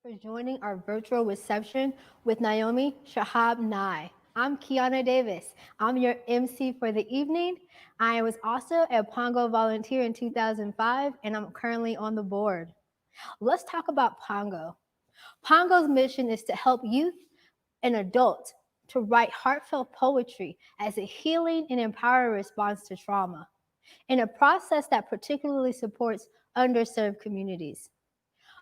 for joining our virtual reception with Naomi Shahab Nai. I'm Kiana Davis. I'm your MC for the evening. I was also a Pongo volunteer in 2005, and I'm currently on the board. Let's talk about Pongo. Pongo's mission is to help youth and adults to write heartfelt poetry as a healing and empowering response to trauma, in a process that particularly supports underserved communities.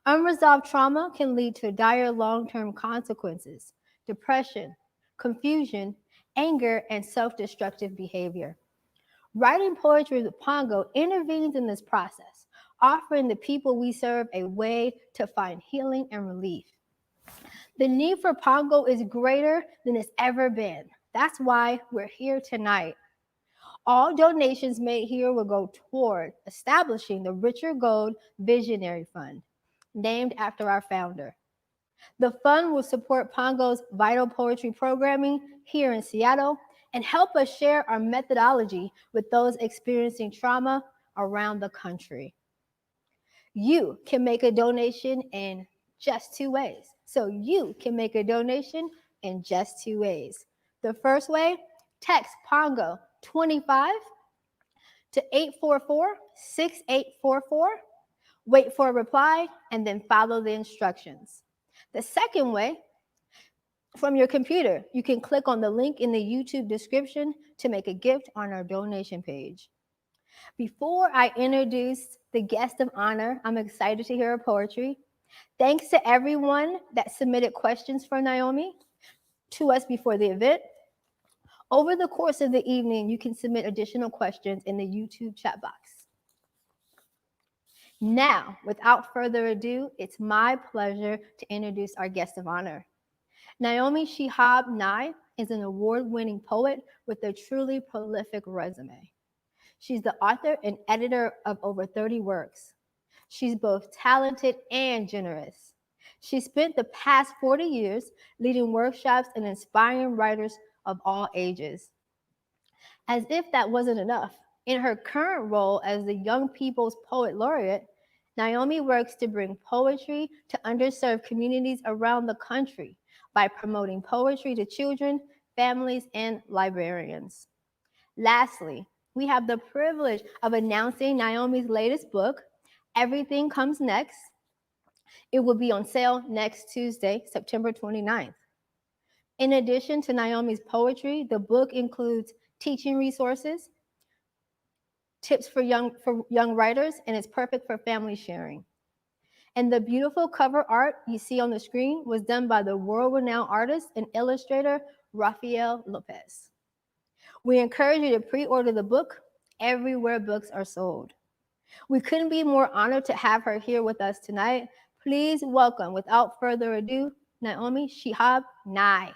Unresolved trauma can lead to dire long term consequences, depression, confusion, anger, and self destructive behavior. Writing poetry with Pongo intervenes in this process, offering the people we serve a way to find healing and relief. The need for Pongo is greater than it's ever been. That's why we're here tonight. All donations made here will go toward establishing the Richard Gold Visionary Fund, named after our founder. The fund will support Pongo's vital poetry programming here in Seattle and help us share our methodology with those experiencing trauma around the country. You can make a donation in just two ways. So you can make a donation in just two ways. The first way, text Pongo 25 to 844-6844. Wait for a reply and then follow the instructions. The second way, from your computer, you can click on the link in the YouTube description to make a gift on our donation page. Before I introduce the guest of honor, I'm excited to hear her poetry. Thanks to everyone that submitted questions for Naomi to us before the event. Over the course of the evening, you can submit additional questions in the YouTube chat box. Now, without further ado, it's my pleasure to introduce our guest of honor. Naomi Shihab Nai is an award-winning poet with a truly prolific resume. She's the author and editor of over 30 works. She's both talented and generous. She spent the past 40 years leading workshops and inspiring writers of all ages. As if that wasn't enough, in her current role as the Young People's Poet Laureate, Naomi works to bring poetry to underserved communities around the country by promoting poetry to children, families, and librarians. Lastly, we have the privilege of announcing Naomi's latest book, Everything Comes Next. It will be on sale next Tuesday, September 29th. In addition to Naomi's poetry, the book includes teaching resources, tips for young writers, and it's perfect for family sharing. And the beautiful cover art you see on the screen was done by the world-renowned artist and illustrator, Rafael Lopez. We encourage you to pre-order the book everywhere books are sold. We couldn't be more honored to have her here with us tonight. Please welcome, without further ado, Naomi Shihab Nai.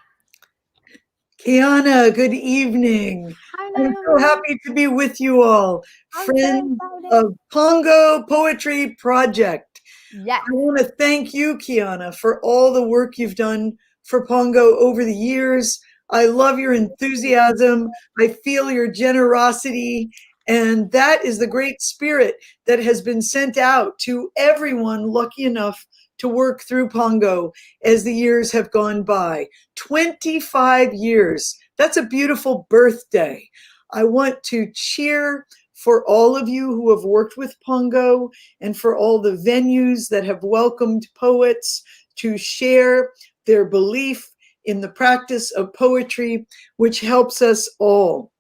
Kiana, good evening. Hi, I'm Naomi. so happy to be with you all, friends of Pongo Poetry Project. Yes. I want to thank you, Kiana, for all the work you've done for Pongo over the years. I love your enthusiasm. I feel your generosity. And that is the great spirit that has been sent out to everyone lucky enough to work through Pongo as the years have gone by. 25 years. That's a beautiful birthday. I want to cheer for all of you who have worked with Pongo and for all the venues that have welcomed poets to share their belief in the practice of poetry, which helps us all.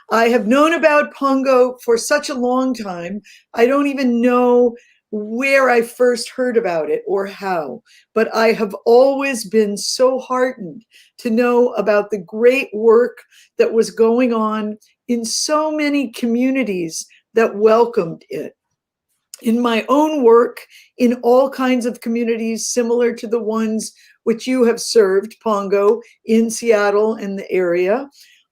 I have known about Pongo for such a long time. I don't even know where I first heard about it or how, but I have always been so heartened to know about the great work that was going on in so many communities that welcomed it. In my own work, in all kinds of communities similar to the ones which you have served, Pongo, in Seattle and the area,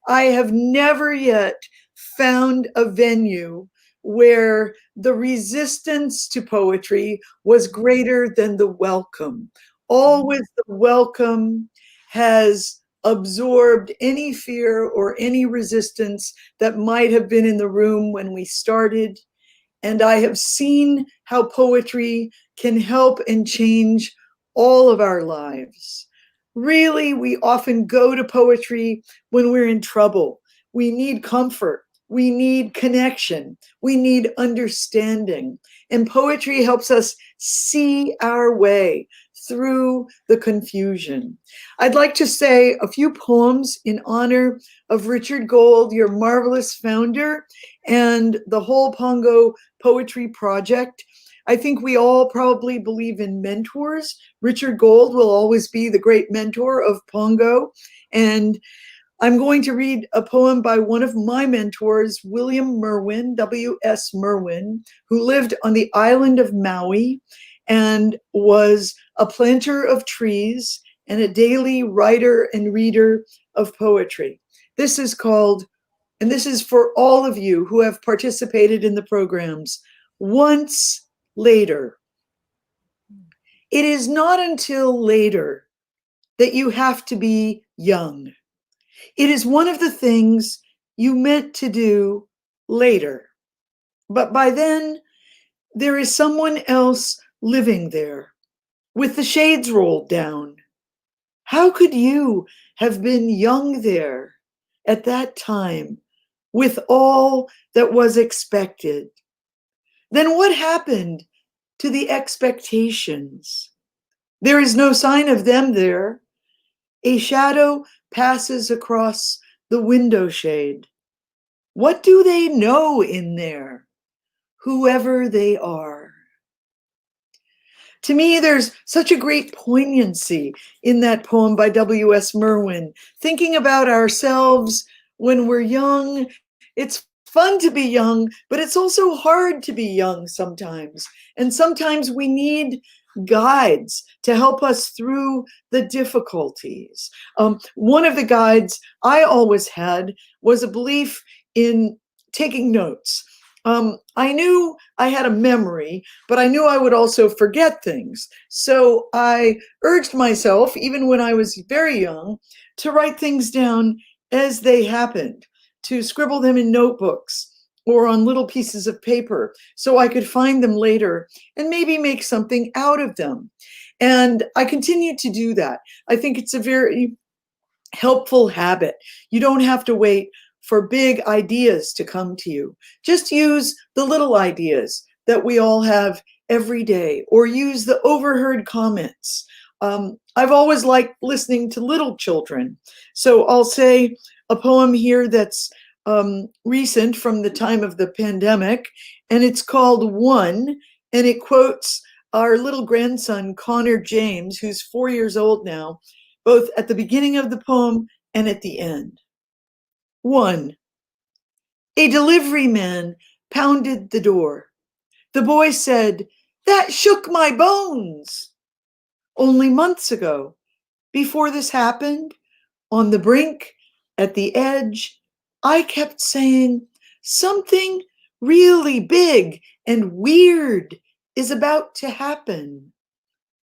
I have never yet found a venue where the resistance to poetry was greater than the welcome. Always the welcome has absorbed any fear or any resistance that might have been in the room when we started. And I have seen how poetry can help and change all of our lives. Really, we often go to poetry when we're in trouble. We need comfort. We need connection. We need understanding. And poetry helps us see our way through the confusion. I'd like to say a few poems in honor of Richard Gold, your marvelous founder, and the whole Pongo Poetry Project. I think we all probably believe in mentors. Richard Gold will always be the great mentor of Pongo. And I'm going to read a poem by one of my mentors, William Merwin, W.S. Merwin, who lived on the island of Maui and was a planter of trees and a daily writer and reader of poetry. This is called, and this is for all of you who have participated in the programs, Once Later. It is not until later that you have to be young. It is one of the things you meant to do later. But by then, there is someone else living there with the shades rolled down. How could you have been young there at that time with all that was expected? Then what happened to the expectations? There is no sign of them there. A shadow passes across the window shade. What do they know in there, whoever they are? To me, there's such a great poignancy in that poem by W.S. Merwin. Thinking about ourselves when we're young, it's fun to be young, but it's also hard to be young sometimes. And sometimes we need guides to help us through the difficulties. One of the guides I always had was a belief in taking notes. I knew I had a memory, but I knew I would also forget things. So I urged myself, even when I was very young, to write things down as they happened, to scribble them in notebooks or on little pieces of paper so I could find them later and maybe make something out of them. And I continue to do that. I think it's a very helpful habit. You don't have to wait for big ideas to come to you. Just use the little ideas that we all have every day, or use the overheard comments. I've always liked listening to little children. So I'll say a poem here that's recent from the time of the pandemic, and it's called One, and it quotes our little grandson, Connor James, who's 4 years old now, both at the beginning of the poem and at the end. 1. A delivery man pounded the door. The boy said, "That shook my bones." Only months ago, before this happened, on the brink, at the edge, I kept saying, something really big and weird is about to happen.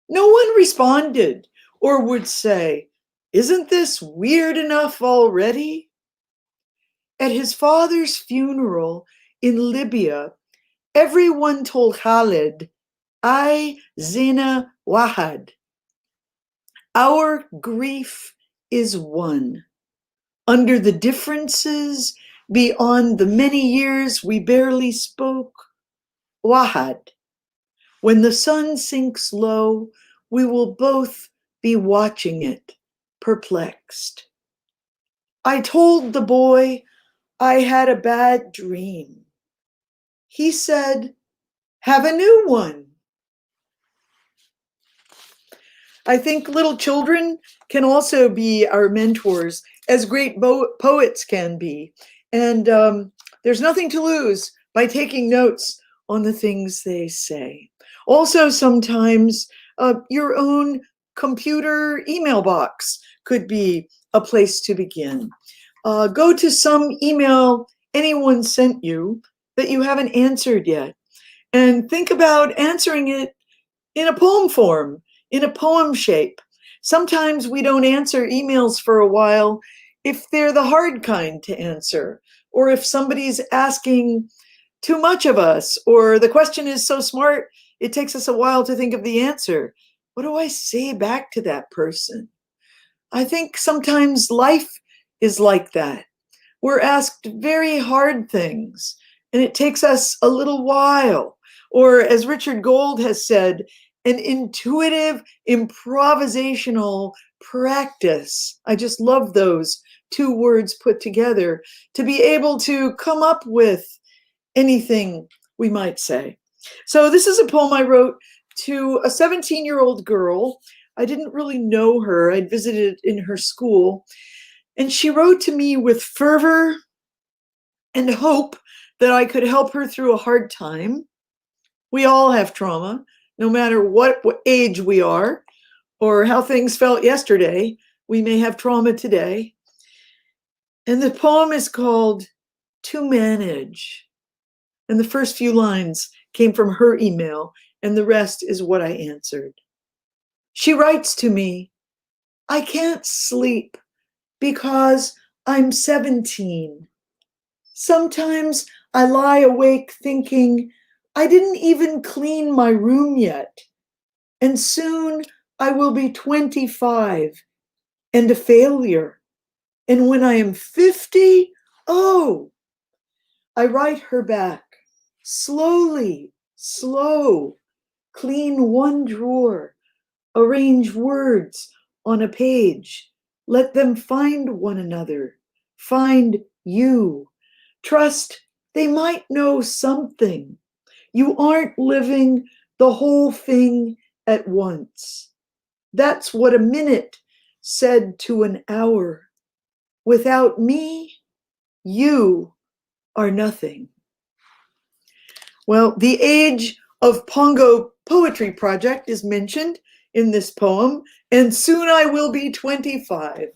No one responded or would say, "Isn't this weird enough already?" At his father's funeral in Libya, everyone told Khalid, "I Zina Wahad." Our grief is one. Under the differences, beyond the many years we barely spoke, Wahad. When the sun sinks low, we will both be watching it, perplexed. I told the boy I had a bad dream. He said, "Have a new one." I think little children can also be our mentors, as great poets can be. And there's nothing to lose by taking notes on the things they say. Also, sometimes your own computer email box could be a place to begin. Go to some email anyone sent you that you haven't answered yet, and think about answering it in a poem form, in a poem shape. Sometimes we don't answer emails for a while if they're the hard kind to answer, or if somebody's asking too much of us, or the question is so smart it takes us a while to think of the answer. what do I say back to that person? I think sometimes life is like that. We're asked very hard things, and it takes us a little while. Or, as Richard Gold has said, an intuitive, improvisational practice. I just love those two words put together to be able to come up with anything we might say. So, this is a poem I wrote to a 17-year-old girl. I didn't really know her, I'd visited in her school. And she wrote to me with fervor and hope that I could help her through a hard time. We all have trauma, no matter what age we are or how things felt yesterday. We may have trauma today. And the poem is called To Manage. And the first few lines came from her email, and the rest is what I answered. She writes to me, I can't sleep because I'm 17. Sometimes I lie awake thinking, I didn't even clean my room yet. And soon I will be 25 and a failure. And when I am 50, oh, I write her back. Slowly, slow, clean one drawer, arrange words on a page. Let them find one another, find you. Trust they might know something. You aren't living the whole thing at once. That's what a minute said to an hour. Without me, you are nothing. Well, the age of Pongo Poetry Project is mentioned in this poem, and soon I will be 25.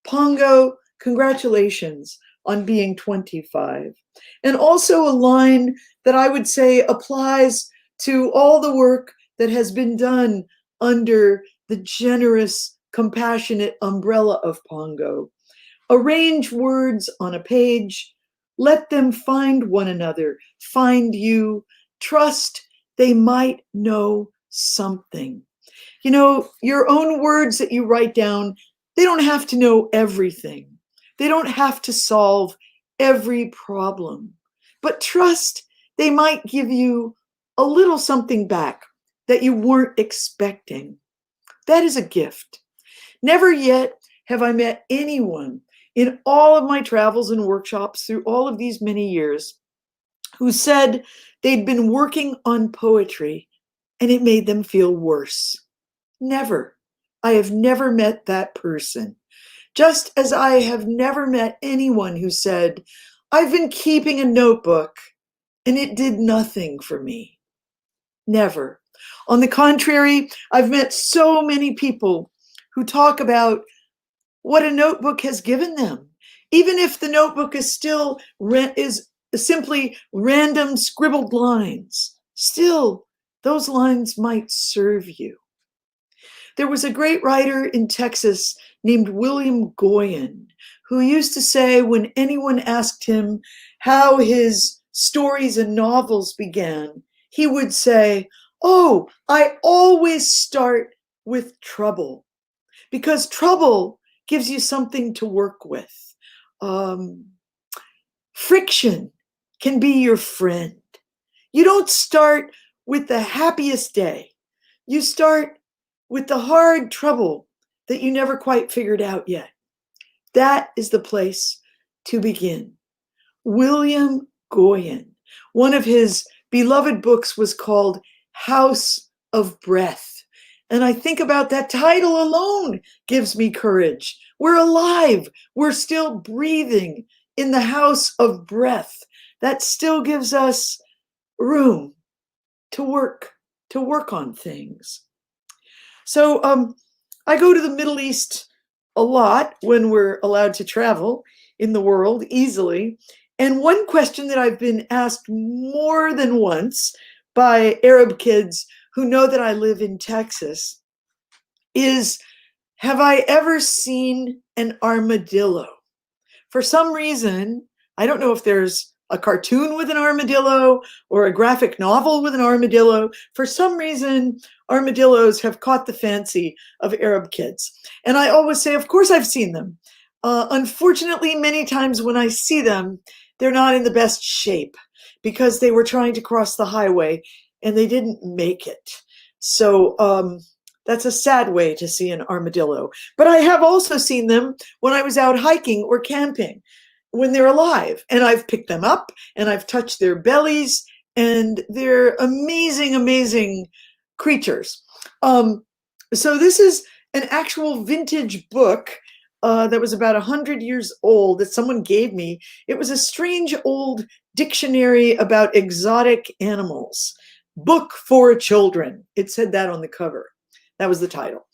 Pongo, congratulations on being 25. And also a line that I would say applies to all the work that has been done under the generous, compassionate umbrella of Pongo. Arrange words on a page. Let them find one another, find you. Trust they might know something. You know, your own words that you write down, they don't have to know everything. They don't have to solve every problem. But trust they might give you a little something back that you weren't expecting. That is a gift. Never yet have I met anyone in all of my travels and workshops through all of these many years who said they'd been working on poetry and it made them feel worse. Never. I have never met that person. Just as I have never met anyone who said, I've been keeping a notebook and it did nothing for me. Never. On the contrary, I've met so many people who talk about what a notebook has given them. Even if the notebook is still is simply random scribbled lines, still those lines might serve you. There was a great writer in Texas named William Goyen who used to say when anyone asked him how his stories and novels began, he would say, oh, I always start with trouble, because trouble gives you something to work with. Friction can be your friend. You don't start with the happiest day. You start with the hard trouble that you never quite figured out yet. That is the place to begin. William Goyen, one of his beloved books was called House of Breath. And I think about that title alone gives me courage. We're alive. We're still breathing in the house of breath. That still gives us room to work on things. So I go to the Middle East a lot when we're allowed to travel in the world easily. And one question that I've been asked more than once by Arab kids who know that I live in Texas is, have I ever seen an armadillo? For some reason, I don't know if there's a cartoon with an armadillo or a graphic novel with an armadillo. For some reason, armadillos have caught the fancy of Arab kids. And I always say, of course, I've seen them. Unfortunately, many times when I see them, they're not in the best shape because they were trying to cross the highway and they didn't make it. So that's a sad way to see an armadillo. But I have also seen them when I was out hiking or camping when they're alive. And I've picked them up and I've touched their bellies, and they're amazing, amazing creatures. So this is an actual vintage book that was about 100 years old that someone gave me. It was a strange old dictionary about exotic animals. Book for children. It said that on the cover. That was the title.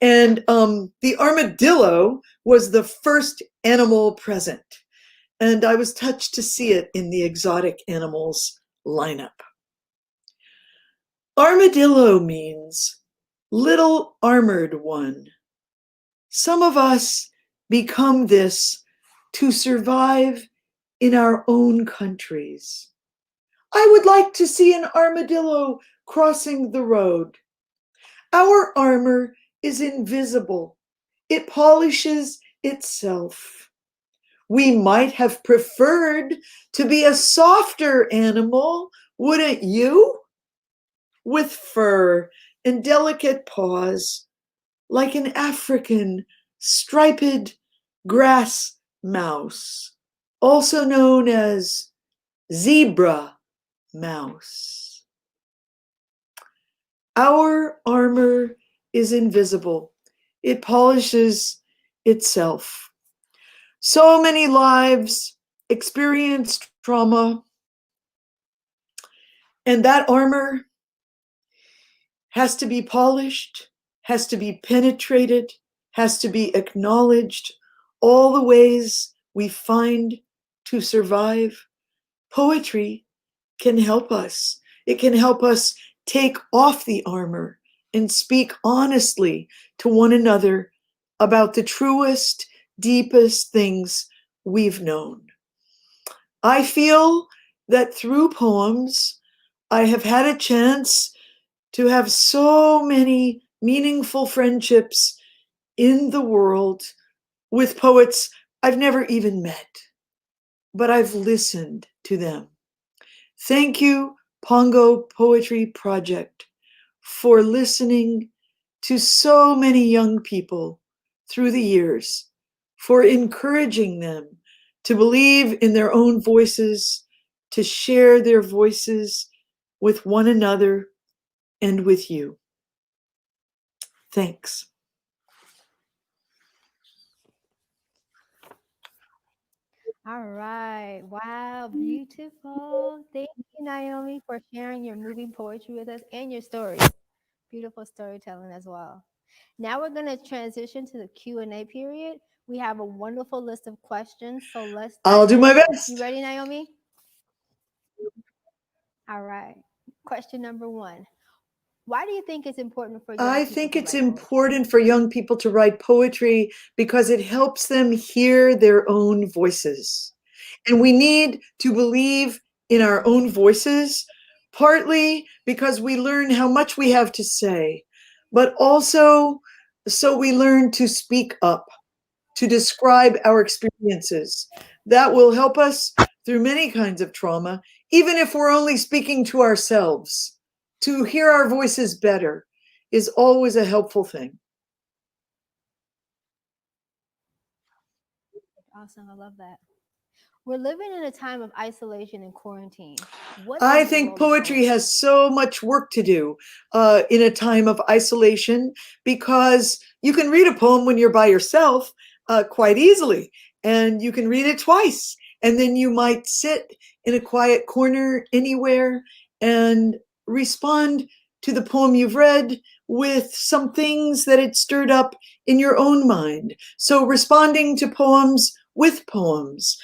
And the armadillo was the first animal present. And I was touched to see it in the exotic animals lineup. Armadillo means little armored one. Some of us become this to survive in our own countries. I would like to see an armadillo crossing the road. Our armor is invisible. It polishes itself. We might have preferred to be a softer animal, wouldn't you? With fur and delicate paws, like an African striped grass mouse, also known as zebra mouse. Our armor is invisible. It polishes itself. So many lives experienced trauma, and that armor has to be polished, has to be penetrated, has to be acknowledged. All the ways we find to survive. Poetry can help us. It can help us take off the armor and speak honestly to one another about the truest, deepest things we've known. I feel that through poems, I have had a chance to have so many meaningful friendships in the world with poets I've never even met, but I've listened to them. Thank you, Pongo Poetry Project, for listening to so many young people through the years, for encouraging them to believe in their own voices, to share their voices with one another and with you. Thanks. All right. Wow. Beautiful. Thank you, Naomi, for sharing your moving poetry with us and your stories. Beautiful storytelling as well. Now we're going to transition to the Q&A period. We have a wonderful list of questions, so let's I'll dive do in. my best. You ready, Naomi? All right. Question number 1. Why do you think it's important for young I people think to it's write poetry? important for young people to write poetry because it helps them hear their own voices. And we need to believe in our own voices, partly because we learn how much we have to say, but also so we learn to speak up, to describe our experiences. That will help us through many kinds of trauma, even if we're only speaking to ourselves. To hear our voices better is always a helpful thing. Awesome. I love that. We're living in a time of isolation and quarantine. What I is the think role of poetry poetry? has so much work to do in a time of isolation because you can read a poem when you're by yourself quite easily, and you can read it twice. And then you might sit in a quiet corner anywhere and respond to the poem you've read with some things that it stirred up in your own mind. So responding to poems with poems,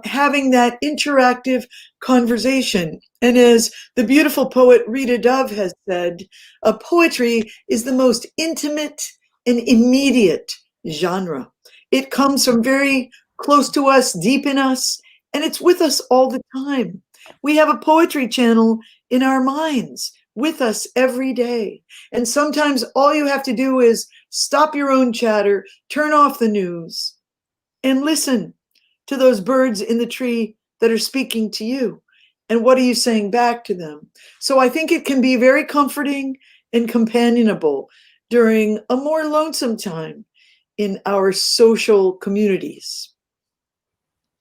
having that interactive conversation. And as the beautiful poet Rita Dove has said, poetry is the most intimate and immediate genre. It comes from very close to us, deep in us, And it's with us all the time. We have a poetry channel in our minds with us every day. And sometimes all you have to do is stop your own chatter, turn off the news, and listen to those birds in the tree that are speaking to you. And what are you saying back to them? So I think it can be very comforting and companionable during a more lonesome time in our social communities.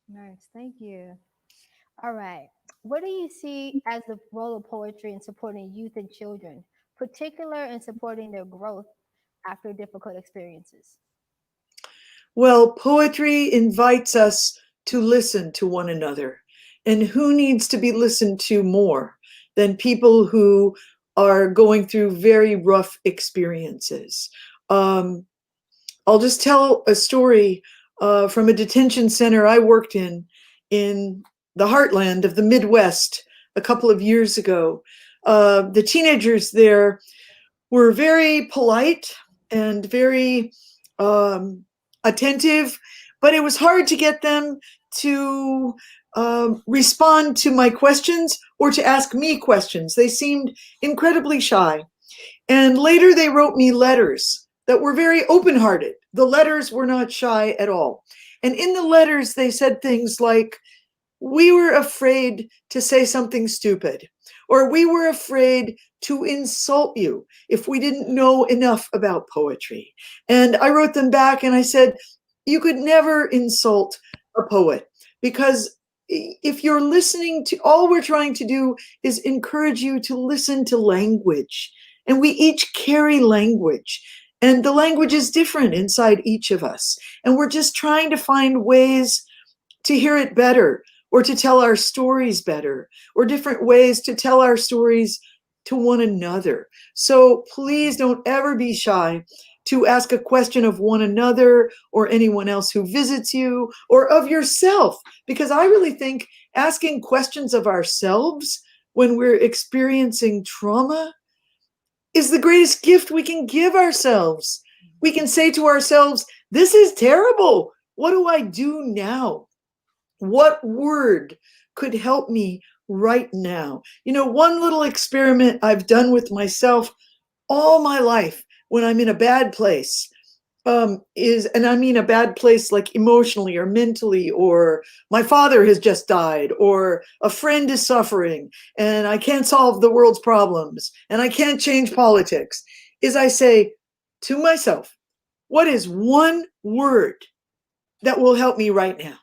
Nice, thank you. All right. What do you see as the role of poetry in supporting youth and children, particular in supporting their growth after difficult experiences? Well, poetry invites us to listen to one another. And who needs to be listened to more than people who are going through very rough experiences? I'll just tell a story from a detention center I worked in the heartland of the Midwest a couple of years ago. The teenagers there were very polite and very attentive, but it was hard to get them to respond to my questions or to ask me questions. They seemed incredibly shy. And later they wrote me letters that were very open-hearted. The letters were not shy at all. And in the letters, they said things like, we were afraid to say something stupid, or we were afraid to insult you if we didn't know enough about poetry. And I wrote them back and I said, you could never insult a poet, because if you're listening to, all we're trying to do is encourage you to listen to language. And we each carry language. And the language is different inside each of us. And we're just trying to find ways to hear it better, or to tell our stories better, or different ways to tell our stories to one another. So please don't ever be shy to ask a question of one another or anyone else who visits you, or of yourself, because I really think asking questions of ourselves when we're experiencing trauma is the greatest gift we can give ourselves. We can say to ourselves, this is terrible. What do I do now? What word could help me right now? You know, one little experiment I've done with myself all my life when I'm in a bad place is, and I mean a bad place like emotionally or mentally, or my father has just died, or a friend is suffering and I can't solve the world's problems and I can't change politics, is I say to myself, what is one word that will help me right now?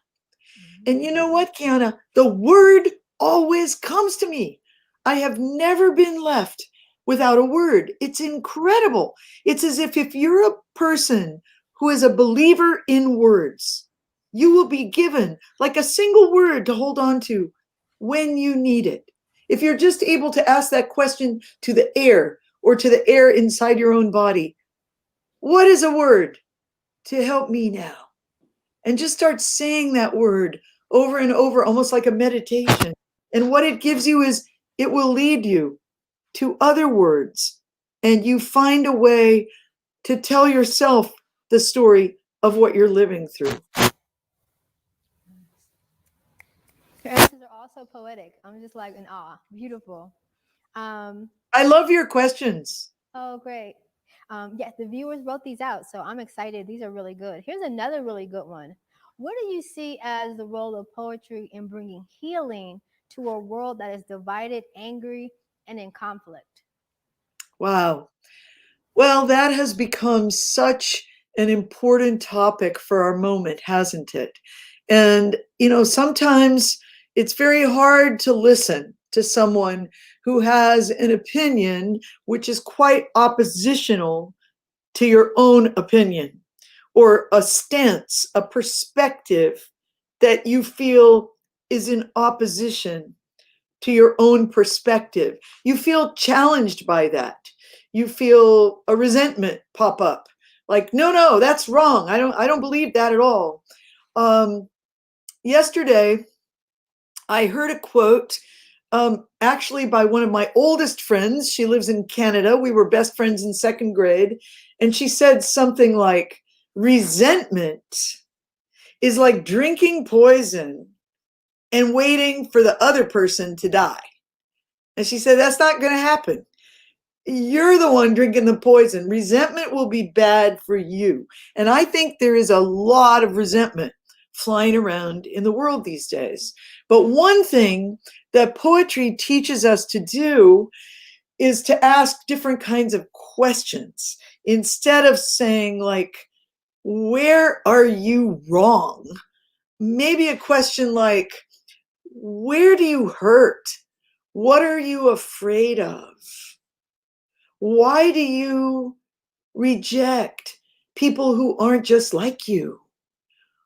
And you know what, Kiana? The word always comes to me. I have never been left without a word. It's incredible. It's as if you're a person who is a believer in words, you will be given like a single word to hold on to when you need it. If you're just able to ask that question to the air, or to the air inside your own body, what is a word to help me now? And just start saying that word over and over, almost like a meditation. And what it gives you is, it will lead you to other words, and you find a way to tell yourself the story of what you're living through. Your answers are also poetic. I'm just like in awe. Beautiful. I love your questions. Oh, great. Yes, the viewers wrote these out, so I'm excited. These are really good. Here's another really good one. What do you see as the role of poetry in bringing healing to a world that is divided, angry, and in conflict? Wow. Well, that has become such an important topic for our moment, hasn't it? And, you know, sometimes it's very hard to listen to someone who has an opinion which is quite oppositional to your own opinion, or a stance, a perspective that you feel is in opposition to your own perspective. You feel challenged by that. You feel a resentment pop up, like, no, that's wrong. I don't believe that at all. Yesterday, I heard a quote, actually by one of my oldest friends. She lives in Canada. We were best friends in second grade. And she said something like, resentment is like drinking poison and waiting for the other person to die. And she said, that's not going to happen. You're the one drinking the poison. Resentment will be bad for you. And I think there is a lot of resentment flying around in the world these days. But one thing that poetry teaches us to do is to ask different kinds of questions instead of saying, like, where are you wrong? Maybe a question like, where do you hurt? What are you afraid of? Why do you reject people who aren't just like you?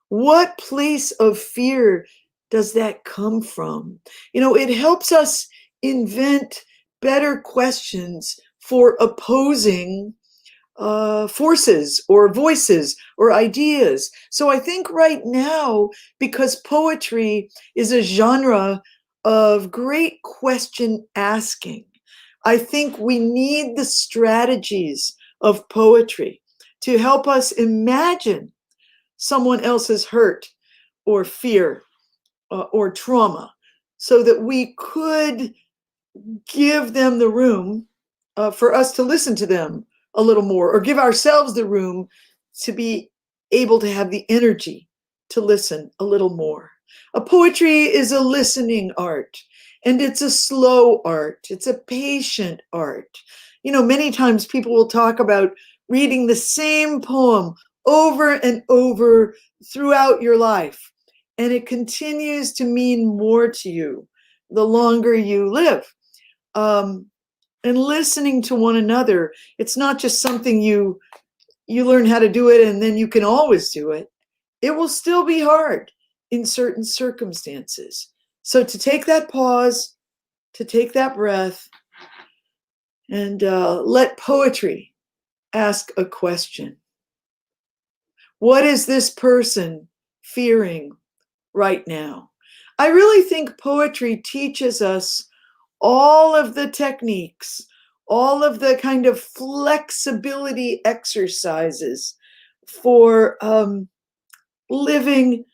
What place of fear does that come from? It helps us invent better questions for opposing forces or voices or ideas. So I think right now, because poetry is a genre of great question asking, I think we need the strategies of poetry to help us imagine someone else's hurt or fear or trauma so that we could give them the room for us to listen to them a little more, or give ourselves the room to be able to have the energy to listen a little more. A poetry is a listening art, and it's a slow art. It's a patient art. Many times people will talk about reading the same poem over and over throughout your life, and it continues to mean more to you the longer you live. And listening to one another, it's not just something you learn how to do it and then you can always do it. It will still be hard in certain circumstances. So to take that pause, to take that breath, and let poetry ask a question. What is this person fearing right now? I really think poetry teaches us all of the techniques, all of the kind of flexibility exercises for living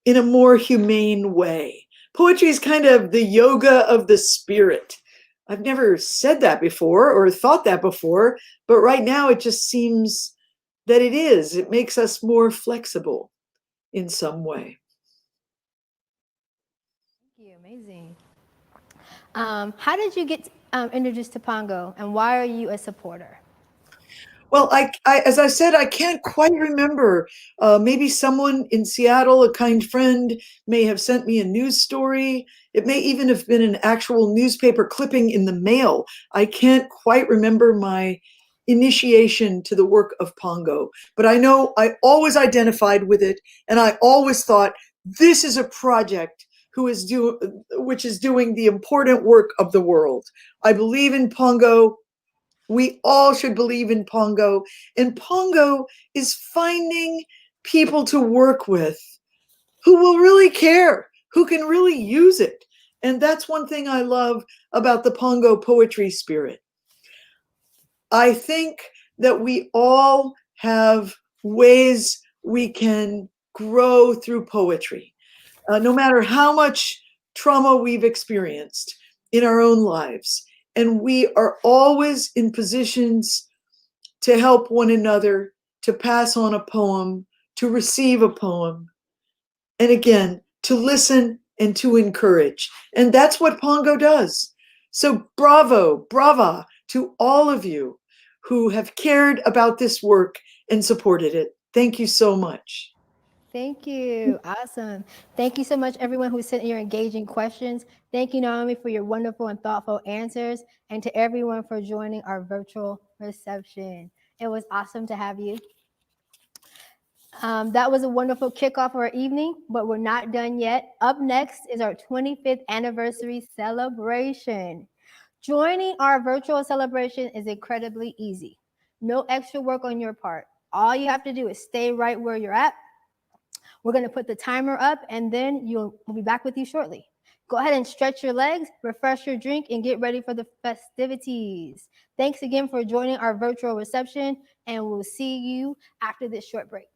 in a more humane way. Poetry is kind of the yoga of the spirit. I've never said that before or thought that before, but right now it just seems that it is. It makes us more flexible in some way. Thank you. Amazing. How did you get introduced to Pongo, and why are you a supporter? Well, as I said, I can't quite remember. Maybe someone in Seattle, a kind friend, may have sent me a news story. It may even have been an actual newspaper clipping in the mail. I can't quite remember my initiation to the work of Pongo, but I know I always identified with it, and I always thought this is a project which is doing the important work of the world. I believe in Pongo. We all should believe in Pongo. And Pongo is finding people to work with who will really care, who can really use it. And that's one thing I love about the Pongo poetry spirit. I think that we all have ways we can grow through poetry, no matter how much trauma we've experienced in our own lives. And we are always in positions to help one another, to pass on a poem, to receive a poem, and again, to listen and to encourage. And that's what Pongo does. So bravo, brava to all of you who have cared about this work and supported it. Thank you so much. Thank you. Awesome. Thank you so much, everyone who sent your engaging questions. Thank you, Naomi, for your wonderful and thoughtful answers, and to everyone for joining our virtual reception. It was awesome to have you. That was a wonderful kickoff of our evening, but we're not done yet. Up next is our 25th anniversary celebration. Joining our virtual celebration is incredibly easy. No extra work on your part. All you have to do is stay right where you're at. We're going to put the timer up, and then we'll be back with you shortly. Go ahead and stretch your legs, refresh your drink, and get ready for the festivities. Thanks again for joining our virtual reception, and we'll see you after this short break.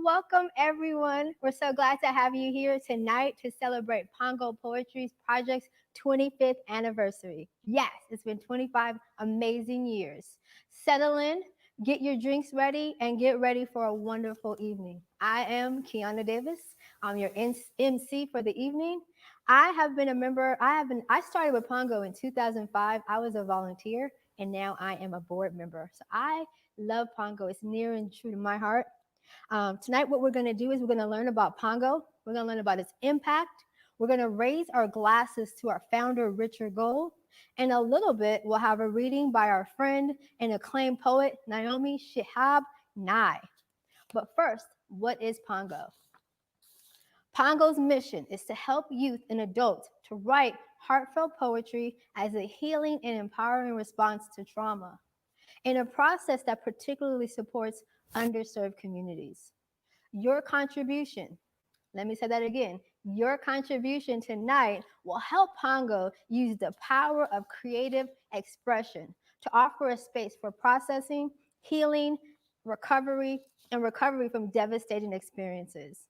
Welcome, everyone. We're so glad to have you here tonight to celebrate Pongo Poetry's project's 25th anniversary. Yes, it's been 25 amazing years. Settle in, get your drinks ready, and get ready for a wonderful evening. I am Kiana Davis. I'm your MC for the evening. I started with Pongo in 2005. I was a volunteer, and now I am a board member. So I love Pongo. It's near and true to my heart. Tonight, what we're going to do is we're going to learn about Pongo. We're going to learn about its impact. We're going to raise our glasses to our founder, Richard Gold. In a little bit, we'll have a reading by our friend and acclaimed poet, Naomi Shihab Nai. But first, what is Pongo? Pongo's mission is to help youth and adults to write heartfelt poetry as a healing and empowering response to trauma, in a process that particularly supports underserved communities. Your contribution, let me say that again, your contribution tonight will help Pongo use the power of creative expression to offer a space for processing, healing, recovery, and recovery from devastating experiences.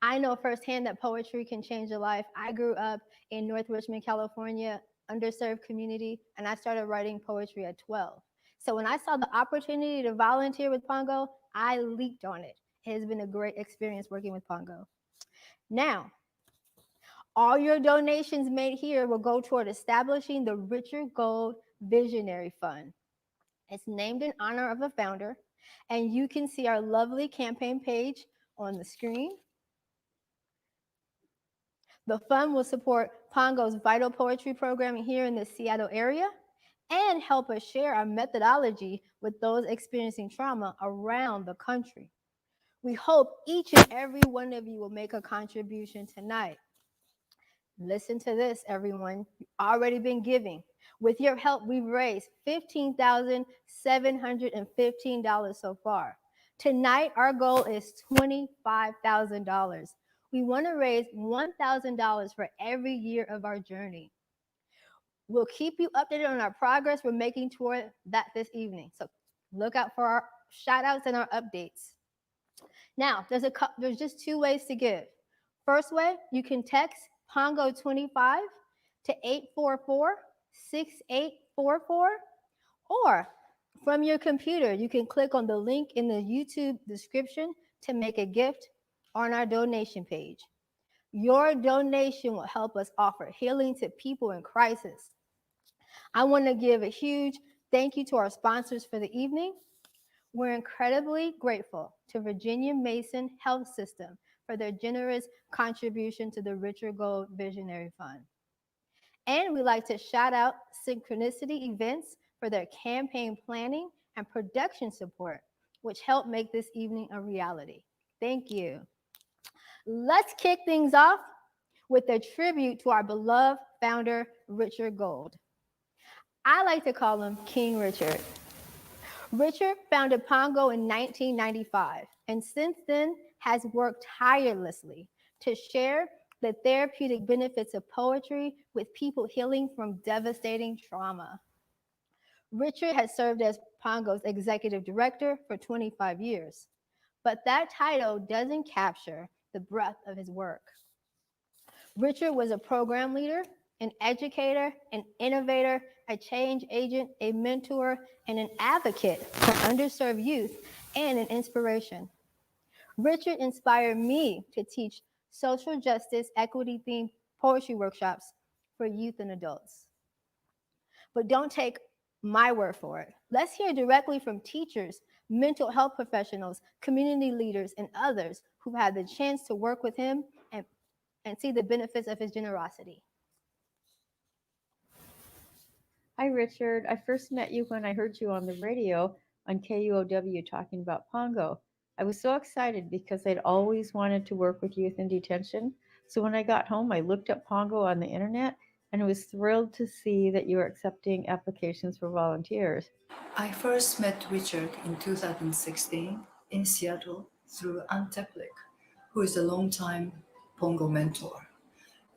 I know firsthand that poetry can change a life. I grew up in North Richmond, California, underserved community, and I started writing poetry at 12. So when I saw the opportunity to volunteer with Pongo, I leaped on it. It has been a great experience working with Pongo. Now, all your donations made here will go toward establishing the Richard Gold Visionary Fund. It's named in honor of the founder, and you can see our lovely campaign page on the screen. The fund will support Pongo's vital poetry programming here in the Seattle area and help us share our methodology with those experiencing trauma around the country. We hope each and every one of you will make a contribution tonight. Listen to this, everyone. You've already been giving. With your help, we've raised $15,715 so far. Tonight, our goal is $25,000. We want to raise $1,000 for every year of our journey. We'll keep you updated on our progress we're making toward that this evening. So look out for our shout outs and our updates. Now, there's just two ways to give. First way, you can text Pongo 25 to 844-6844, or from your computer, you can click on the link in the YouTube description to make a gift on our donation page. Your donation will help us offer healing to people in crisis. I want to give a huge thank you to our sponsors for the evening. We're incredibly grateful to Virginia Mason Health System for their generous contribution to the Richard Gold Visionary Fund. And we'd like to shout out Synchronicity Events for their campaign planning and production support, which helped make this evening a reality. Thank you. Let's kick things off with a tribute to our beloved founder, Richard Gold. I like to call him King Richard. Richard founded Pongo in 1995, and since then has worked tirelessly to share the therapeutic benefits of poetry with people healing from devastating trauma. Richard has served as Pongo's executive director for 25 years, but that title doesn't capture the breadth of his work. Richard was a program leader, an educator, an innovator, a change agent, a mentor, and an advocate for underserved youth, and an inspiration. Richard inspired me to teach social justice, equity-themed poetry workshops for youth and adults. But don't take my word for it. Let's hear directly from teachers, mental health professionals, community leaders, and others who've had the chance to work with him and see the benefits of his generosity. Hi, Richard. I first met you when I heard you on the radio on KUOW talking about Pongo. I was so excited because I'd always wanted to work with youth in detention. So when I got home, I looked up Pongo on the internet and was thrilled to see that you were accepting applications for volunteers. I first met Richard in 2016 in Seattle through Untitled, who is a longtime Pongo mentor.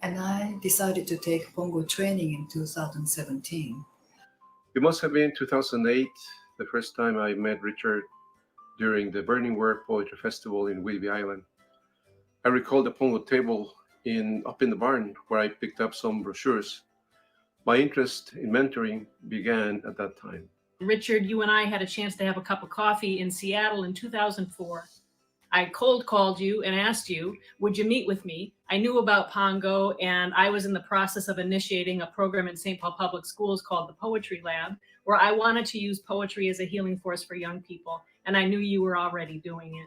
And I decided to take Pongo training in 2017. It must have been 2008, the first time I met Richard during the Burning Word Poetry Festival in Whidbey Island. I recall the Pongo table up in the barn where I picked up some brochures. My interest in mentoring began at that time. Richard, you and I had a chance to have a cup of coffee in Seattle in 2004. I cold called you and asked you, would you meet with me? I knew about Pongo, and I was in the process of initiating a program in St. Paul Public Schools called the Poetry Lab, where I wanted to use poetry as a healing force for young people, and I knew you were already doing it.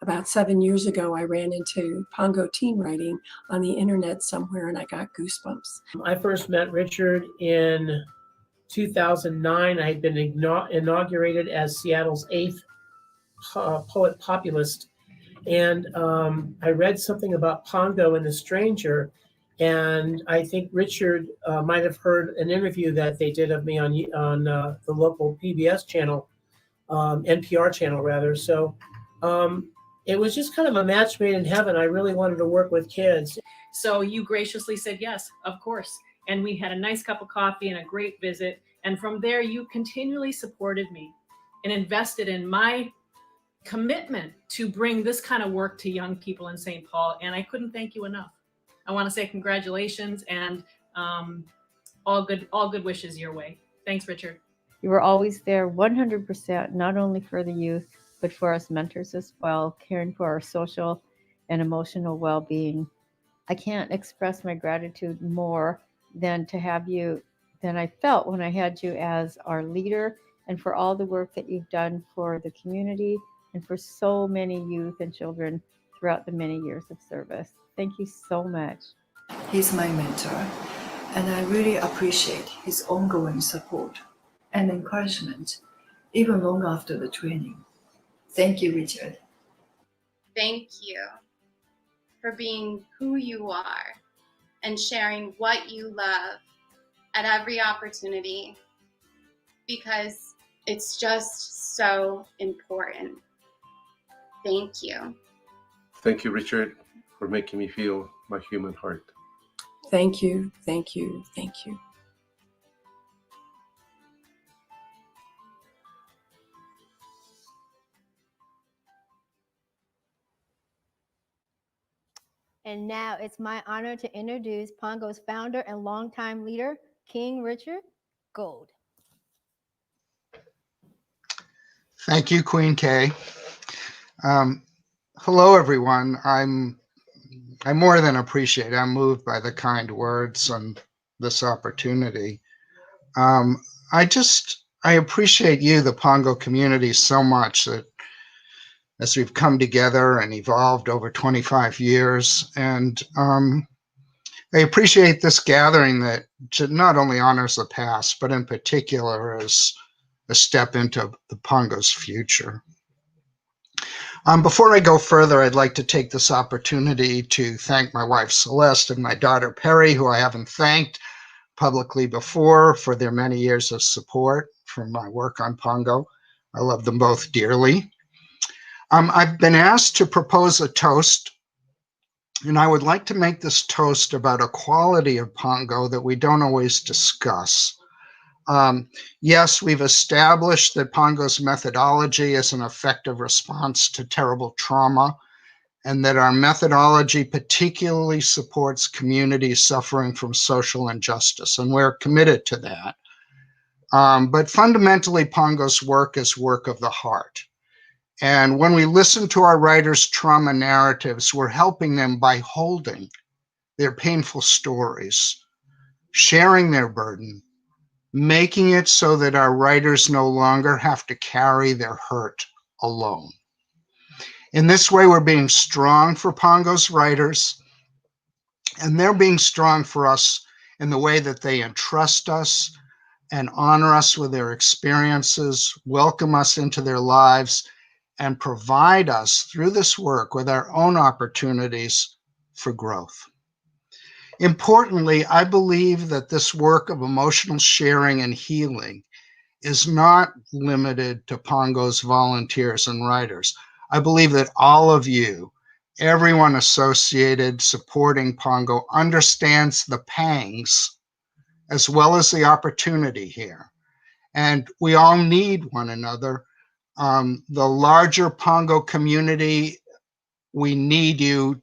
About 7 years ago, I ran into Pongo teen writing on the internet somewhere, and I got goosebumps. I first met Richard in 2009. I had been inaugurated as Seattle's 8th poet populist. And I read something about Pongo and the Stranger. And I think Richard might have heard an interview that they did of me on the local PBS channel, NPR channel rather. So it was just kind of a match made in heaven. I really wanted to work with kids. So you graciously said yes, of course. And we had a nice cup of coffee and a great visit. And from there, you continually supported me and invested in my commitment to bring this kind of work to young people in St. Paul. And I couldn't thank you enough. I want to say congratulations and all good wishes your way. Thanks, Richard. You were always there 100%, not only for the youth, but for us mentors as well, caring for our social and emotional well-being. I can't express my gratitude more than to have you, than I felt when I had you as our leader, and for all the work that you've done for the community and for so many youth and children throughout the many years of service. Thank you so much. He's my mentor, and I really appreciate his ongoing support and encouragement, even long after the training. Thank you, Richard. Thank you for being who you are and sharing what you love at every opportunity, because it's just so important. Thank you. Thank you, Richard, for making me feel my human heart. Thank you, thank you, thank you. And now it's my honor to introduce Pongo's founder and longtime leader, King Richard Gold. Thank you, Queen Kay. Hello, everyone. I more than appreciate, I'm moved by the kind words and this opportunity. I appreciate you, the Pongo community, so much that as we've come together and evolved over 25 years. And I appreciate this gathering that not only honors the past, but in particular is a step into the Pongo's future. Before I go further, I'd like to take this opportunity to thank my wife Celeste and my daughter Perry, who I haven't thanked publicly before, for their many years of support for my work on Pongo. I love them both dearly. I've been asked to propose a toast, and I would like to make this toast about a quality of Pongo that we don't always discuss. Yes, we've established that Pongo's methodology is an effective response to terrible trauma, and that our methodology particularly supports communities suffering from social injustice, and we're committed to that. But fundamentally, Pongo's work is work of the heart. And when we listen to our writers' trauma narratives, we're helping them by holding their painful stories, sharing their burden, making it so that our writers no longer have to carry their hurt alone. In this way, we're being strong for Pongo's writers, and they're being strong for us in the way that they entrust us and honor us with their experiences, welcome us into their lives, and provide us through this work with our own opportunities for growth. Importantly, I believe that this work of emotional sharing and healing is not limited to Pongo's volunteers and writers. I believe that all of you, everyone associated supporting Pongo, understands the pangs as well as the opportunity here. And we all need one another. The larger Pongo community, we need you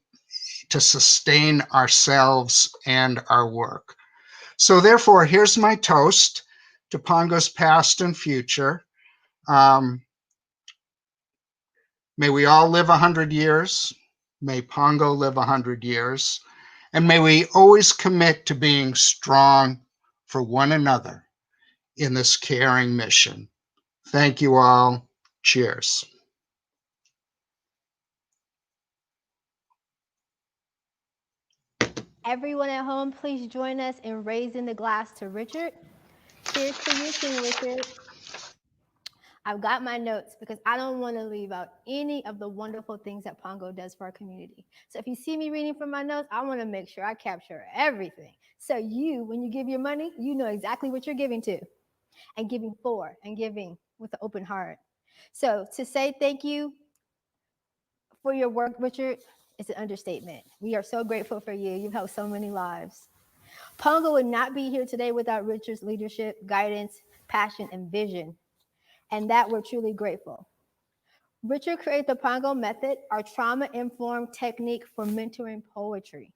to sustain ourselves and our work. So therefore, here's my toast to Pongo's past and future. May we all live 100 years. May Pongo live 100 years. And may we always commit to being strong for one another in this caring mission. Thank you all. Cheers. Everyone at home, please join us in raising the glass to Richard. Cheers to you, King Richard. I've got my notes because I don't want to leave out any of the wonderful things that Pongo does for our community. So if you see me reading from my notes, I want to make sure I capture everything. So you, when you give your money, you know exactly what you're giving to and giving for and giving with an open heart. So to say thank you for your work, Richard, is an understatement. We are so grateful for you. You've helped so many lives. Pongo would not be here today without Richard's leadership, guidance, passion, and vision. And that we're truly grateful. Richard created the Pongo Method, our trauma-informed technique for mentoring poetry.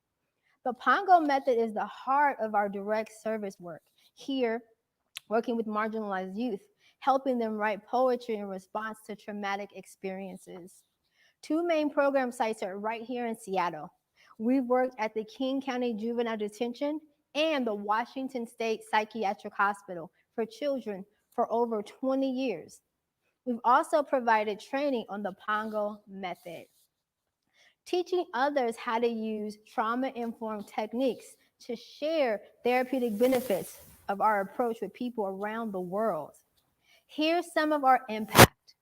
The Pongo Method is the heart of our direct service work. Here, working with marginalized youth, helping them write poetry in response to traumatic experiences. Two main program sites are right here in Seattle. We've worked at the King County Juvenile Detention and the Washington State Psychiatric Hospital for children for over 20 years. We've also provided training on the Pongo Method, teaching others how to use trauma-informed techniques to share therapeutic benefits of our approach with people around the world. Here's some of our impact.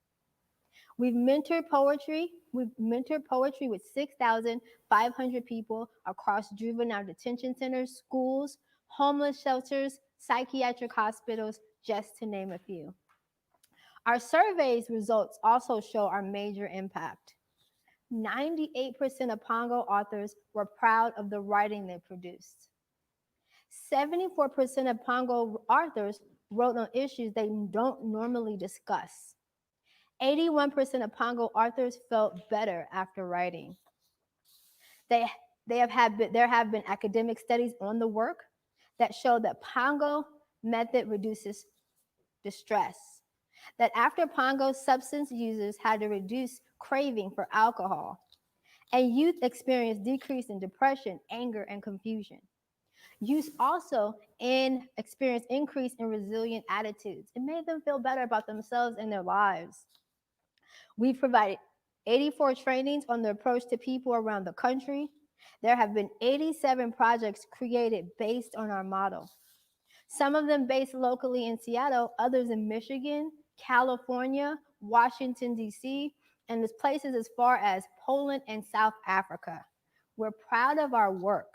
We've mentored poetry with 6,500 people across juvenile detention centers, schools, homeless shelters, psychiatric hospitals, just to name a few. Our survey's results also show our major impact. 98% of Pongo authors were proud of the writing they produced. 74% of Pongo authors wrote on issues they don't normally discuss. 81% of Pongo authors felt better after writing. There have been academic studies on the work that show that Pongo Method reduces distress. That after Pongo, substance users had to reduce craving for alcohol, and youth experienced decrease in depression, anger, and confusion. Youth also experienced increase in resilient attitudes. It made them feel better about themselves and their lives. We've provided 84 trainings on the approach to people around the country. There have been 87 projects created based on our model. Some of them based locally in Seattle, others in Michigan, California, Washington, D.C., and there's places as far as Poland and South Africa. We're proud of our work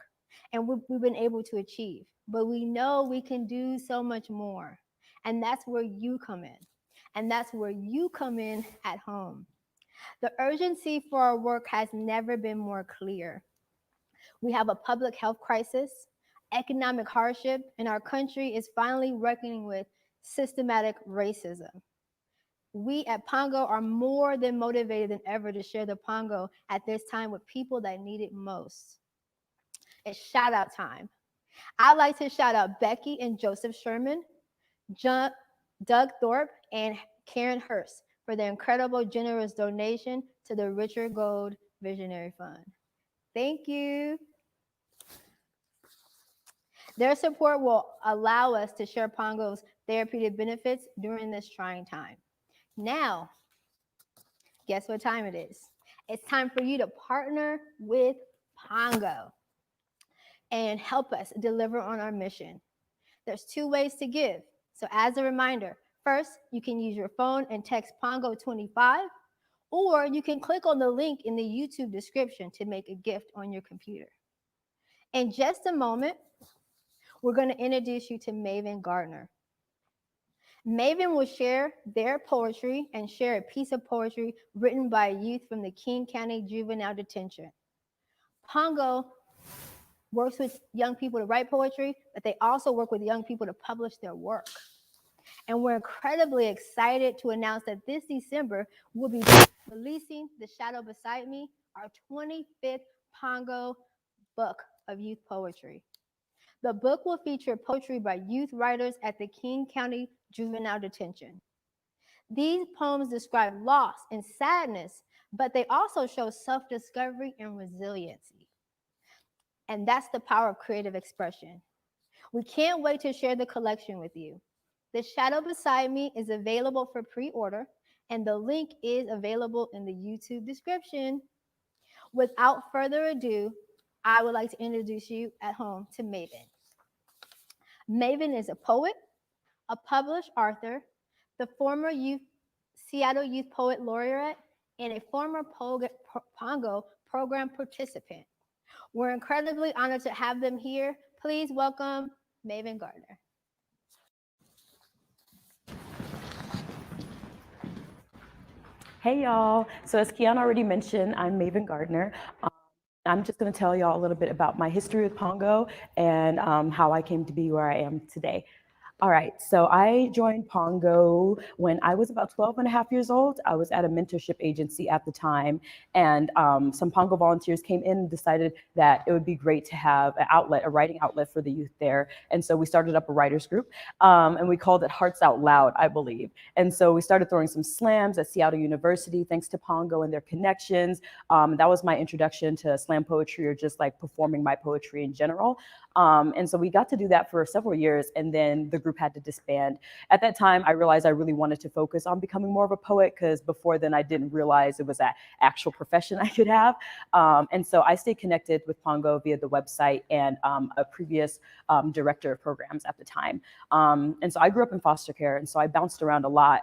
and we've been able to achieve, but we know we can do so much more. And that's where you come in. And that's where you come in at home. The urgency for our work has never been more clear. We have a public health crisis, economic hardship, and our country is finally reckoning with systematic racism. We at Pongo are more than motivated than ever to share the Pongo at this time with people that need it most. It's shout out time. I'd like to shout out Becky and Joseph Sherman, Doug Thorpe, and Karen Hurst for their incredible generous donation to the Richard Gold Visionary Fund. Thank you. Their support will allow us to share Pongo's therapeutic benefits during this trying time. Now, guess what time it is? It's time for you to partner with Pongo and help us deliver on our mission. There's 2 ways to give. So as a reminder, first, you can use your phone and text Pongo 25, or you can click on the link in the YouTube description to make a gift on your computer. In just a moment, we're going to introduce you to Maven Gardner. Maven will share their poetry and share a piece of poetry written by a youth from the King County Juvenile Detention. Pongo works with young people to write poetry, but they also work with young people to publish their work. And we're incredibly excited to announce that this December, we'll be releasing The Shadow Beside Me, our 25th Pongo book of youth poetry. The book will feature poetry by youth writers at the King County Juvenile Detention. These poems describe loss and sadness, but they also show self-discovery and resiliency. And that's the power of creative expression. We can't wait to share the collection with you. The Shadow Beside Me is available for pre-order, and the link is available in the YouTube description. Without further ado, I would like to introduce you at home to Maven. Maven is a poet, a published author, the former Seattle Youth Poet Laureate, and a former Pongo program participant. We're incredibly honored to have them here. Please welcome Maven Gardner. Hey y'all, so as Kiana already mentioned, I'm Maven Gardner. I'm just going to tell y'all a little bit about my history with Pongo and how I came to be where I am today. All right, so I joined Pongo when I was about 12 and a half years old. I was at a mentorship agency at the time, and some Pongo volunteers came in and decided that it would be great to have an outlet, a writing outlet for the youth there. And so we started up a writers group, and we called it Hearts Out Loud, I believe. And so we started throwing some slams at Seattle University, thanks to Pongo and their connections. That was my introduction to slam poetry, or just like performing my poetry in general. And so we got to do that for several years, and then the group had to disband. At that time, I realized I really wanted to focus on becoming more of a poet, because before then I didn't realize it was an actual profession I could have. And so I stayed connected with Pongo via the website and a previous director of programs at the time. And so I grew up in foster care, and so I bounced around a lot,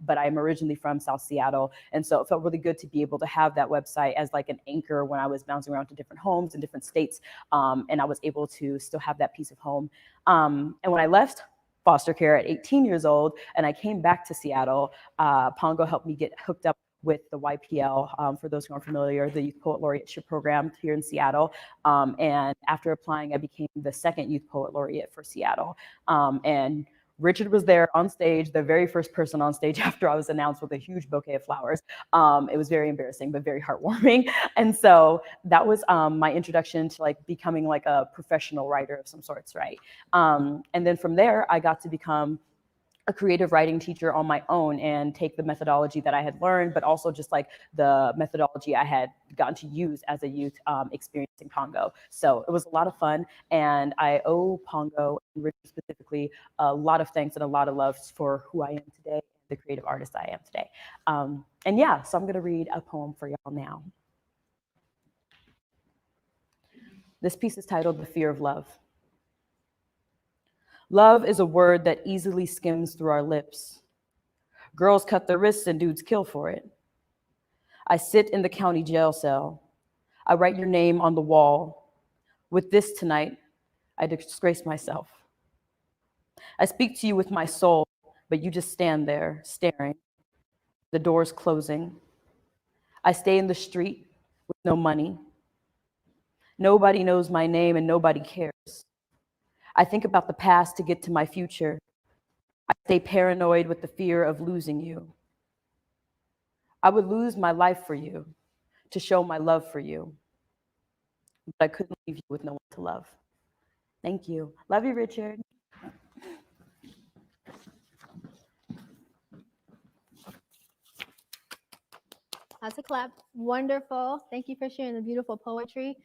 but I'm originally from South Seattle. And so it felt really good to be able to have that website as like an anchor when I was bouncing around to different homes in different states. And I was able to still have that piece of home. And when I left foster care at 18 years old and I came back to Seattle, Pongo helped me get hooked up with the YPL. For those who aren't familiar, the Youth Poet Laureateship program here in Seattle. And after applying, I became the second Youth Poet Laureate for Seattle. And Richard was there on stage, the very first person on stage after I was announced, with a huge bouquet of flowers. It was very embarrassing, but very heartwarming. And so that was my introduction to like becoming like a professional writer of some sorts, right? And then from there, I got to become a creative writing teacher on my own and take the methodology that I had learned, but also just like the methodology I had gotten to use as a youth experiencing Pongo. So it was a lot of fun, and I owe Pongo, and Richard specifically, a lot of thanks and a lot of love for who I am today, the creative artist I am today. And yeah, so I'm gonna read a poem for y'all now. This piece is titled The Fear of Love. Love is a word that easily skims through our lips. Girls cut their wrists and dudes kill for it. I sit in the county jail cell. I write your name on the wall. With this tonight, I disgrace myself. I speak to you with my soul, but you just stand there staring. The doors closing. I stay in the street with no money. Nobody knows my name and nobody cares. I think about the past to get to my future. I stay paranoid with the fear of losing you. I would lose my life for you, to show my love for you. But I couldn't leave you with no one to love. Thank you. Love you, Richard. That's a clap. Wonderful. Thank you for sharing the beautiful poetry.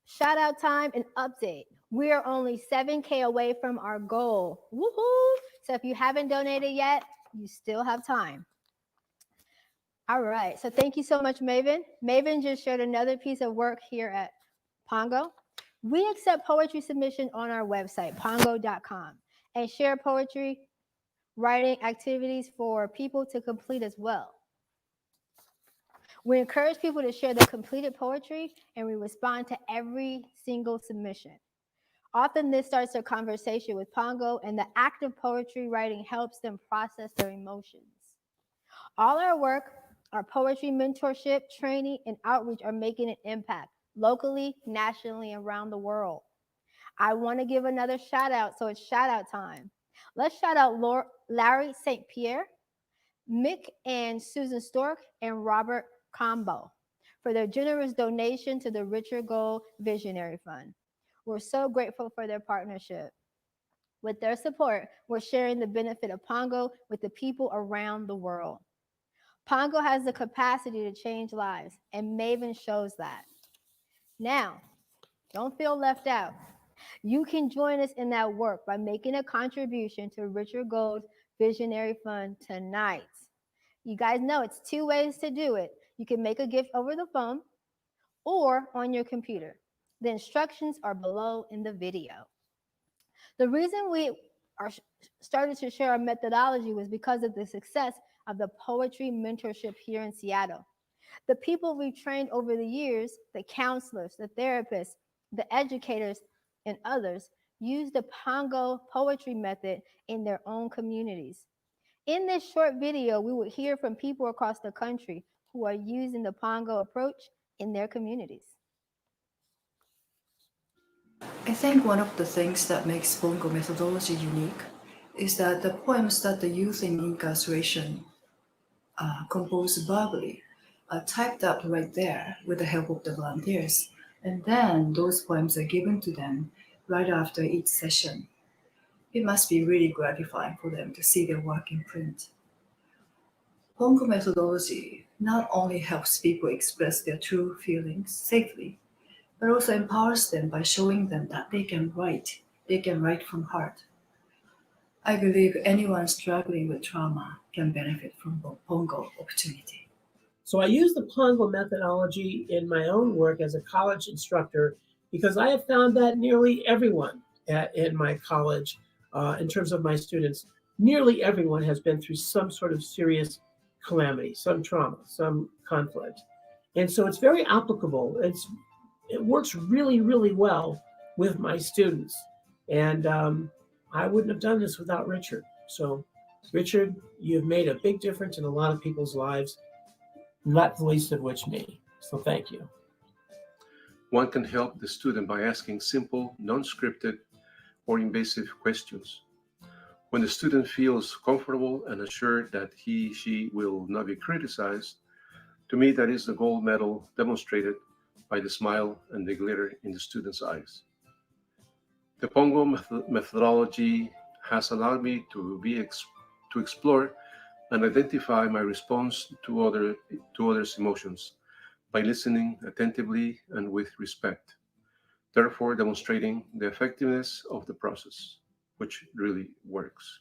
Shout out time and update. We are only 7K away from our goal. Woohoo! So if you haven't donated yet, you still have time. All right. So thank you so much, Maven. Maven just shared another piece of work here at Pongo. We accept poetry submission on our website, pongo.com, and share poetry writing activities for people to complete as well. We encourage people to share their completed poetry, and we respond to every single submission. Often this starts a conversation with Pongo, and the act of poetry writing helps them process their emotions. All our work, our poetry mentorship, training, and outreach are making an impact locally, nationally, and around the world. I want to give another shout out, so it's shout out time. Let's shout out Larry St. Pierre, Mick and Susan Stork, and Robert Combo for their generous donation to the Richard Gold Visionary Fund. We're so grateful for their partnership. With their support, we're sharing the benefit of Pongo with the people around the world. Pongo has the capacity to change lives, and Maven shows that. Now, don't feel left out. You can join us in that work by making a contribution to Richard Gold's Visionary Fund tonight. You guys know it's 2 ways to do it. You can make a gift over the phone or on your computer. The instructions are below in the video. The reason we started to share our methodology was because of the success of the poetry mentorship here in Seattle. The people we've trained over the years, the counselors, the therapists, the educators, and others, use the Pongo poetry method in their own communities. In this short video, we will hear from people across the country who are using the Pongo approach in their communities. I think one of the things that makes Pongo methodology unique is that the poems that the youth in incarceration compose verbally are typed up right there with the help of the volunteers. And then those poems are given to them right after each session. It must be really gratifying for them to see their work in print. Pongo methodology not only helps people express their true feelings safely, but also empowers them by showing them that they can write from heart. I believe anyone struggling with trauma can benefit from the Pongo opportunity. So I use the Pongo methodology in my own work as a college instructor because I have found that nearly everyone in my college, in terms of my students, nearly everyone has been through some sort of serious calamity, some trauma, some conflict. And so it's very applicable. It works really, really well with my students. And I wouldn't have done this without Richard. So Richard, you've made a big difference in a lot of people's lives, not the least of which me. So thank you. One can help the student by asking simple, non-scripted, or invasive questions. When the student feels comfortable and assured that she will not be criticized, to me that is the gold medal demonstrated by the smile and the glitter in the student's eyes. The Pongo methodology has allowed me to explore and identify my response to others' emotions by listening attentively and with respect, therefore demonstrating the effectiveness of the process, which really works.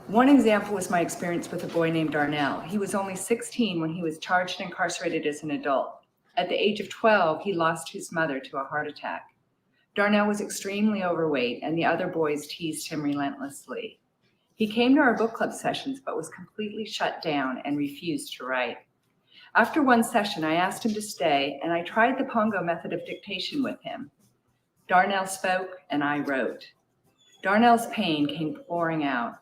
One example was my experience with a boy named Darnell. He was only 16 when he was charged and incarcerated as an adult. At the age of 12, he lost his mother to a heart attack. Darnell was extremely overweight, and the other boys teased him relentlessly. He came to our book club sessions, but was completely shut down and refused to write. After one session, I asked him to stay, and I tried the Pongo method of dictation with him. Darnell spoke, and I wrote. Darnell's pain came pouring out.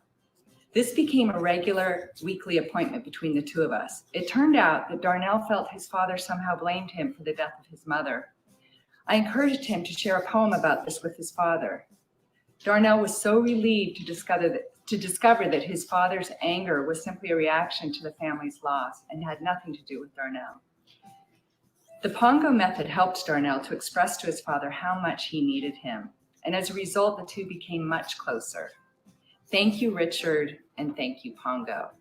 This became a regular weekly appointment between the two of us. It turned out that Darnell felt his father somehow blamed him for the death of his mother. I encouraged him to share a poem about this with his father. Darnell was so relieved to discover that his father's anger was simply a reaction to the family's loss and had nothing to do with Darnell. The Pongo method helped Darnell to express to his father how much he needed him, and as a result, the two became much closer. Thank you, Richard, and thank you, Pongo.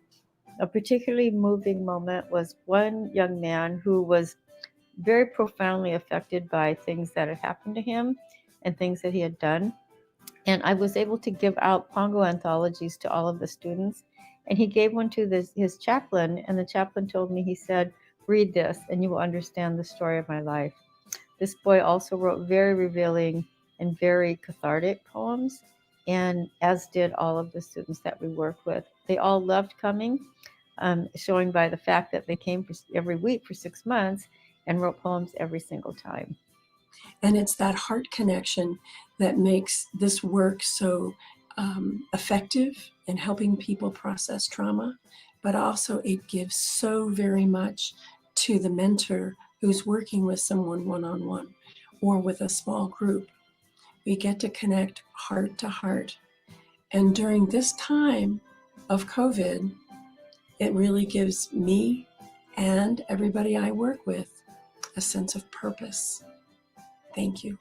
A particularly moving moment was one young man who was very profoundly affected by things that had happened to him and things that he had done. And I was able to give out Pongo anthologies to all of the students. And he gave one to his chaplain, and the chaplain told me, he said, "Read this and you will understand the story of my life." This boy also wrote very revealing and very cathartic poems, and as did all of the students that we worked with. They all loved coming, showing by the fact that they came every week for 6 months and wrote poems every single time. And it's that heart connection that makes this work so effective in helping people process trauma, but also it gives so very much to the mentor who's working with someone one-on-one or with a small group. We get to connect heart to heart. And during this time of COVID, it really gives me and everybody I work with a sense of purpose. Thank you.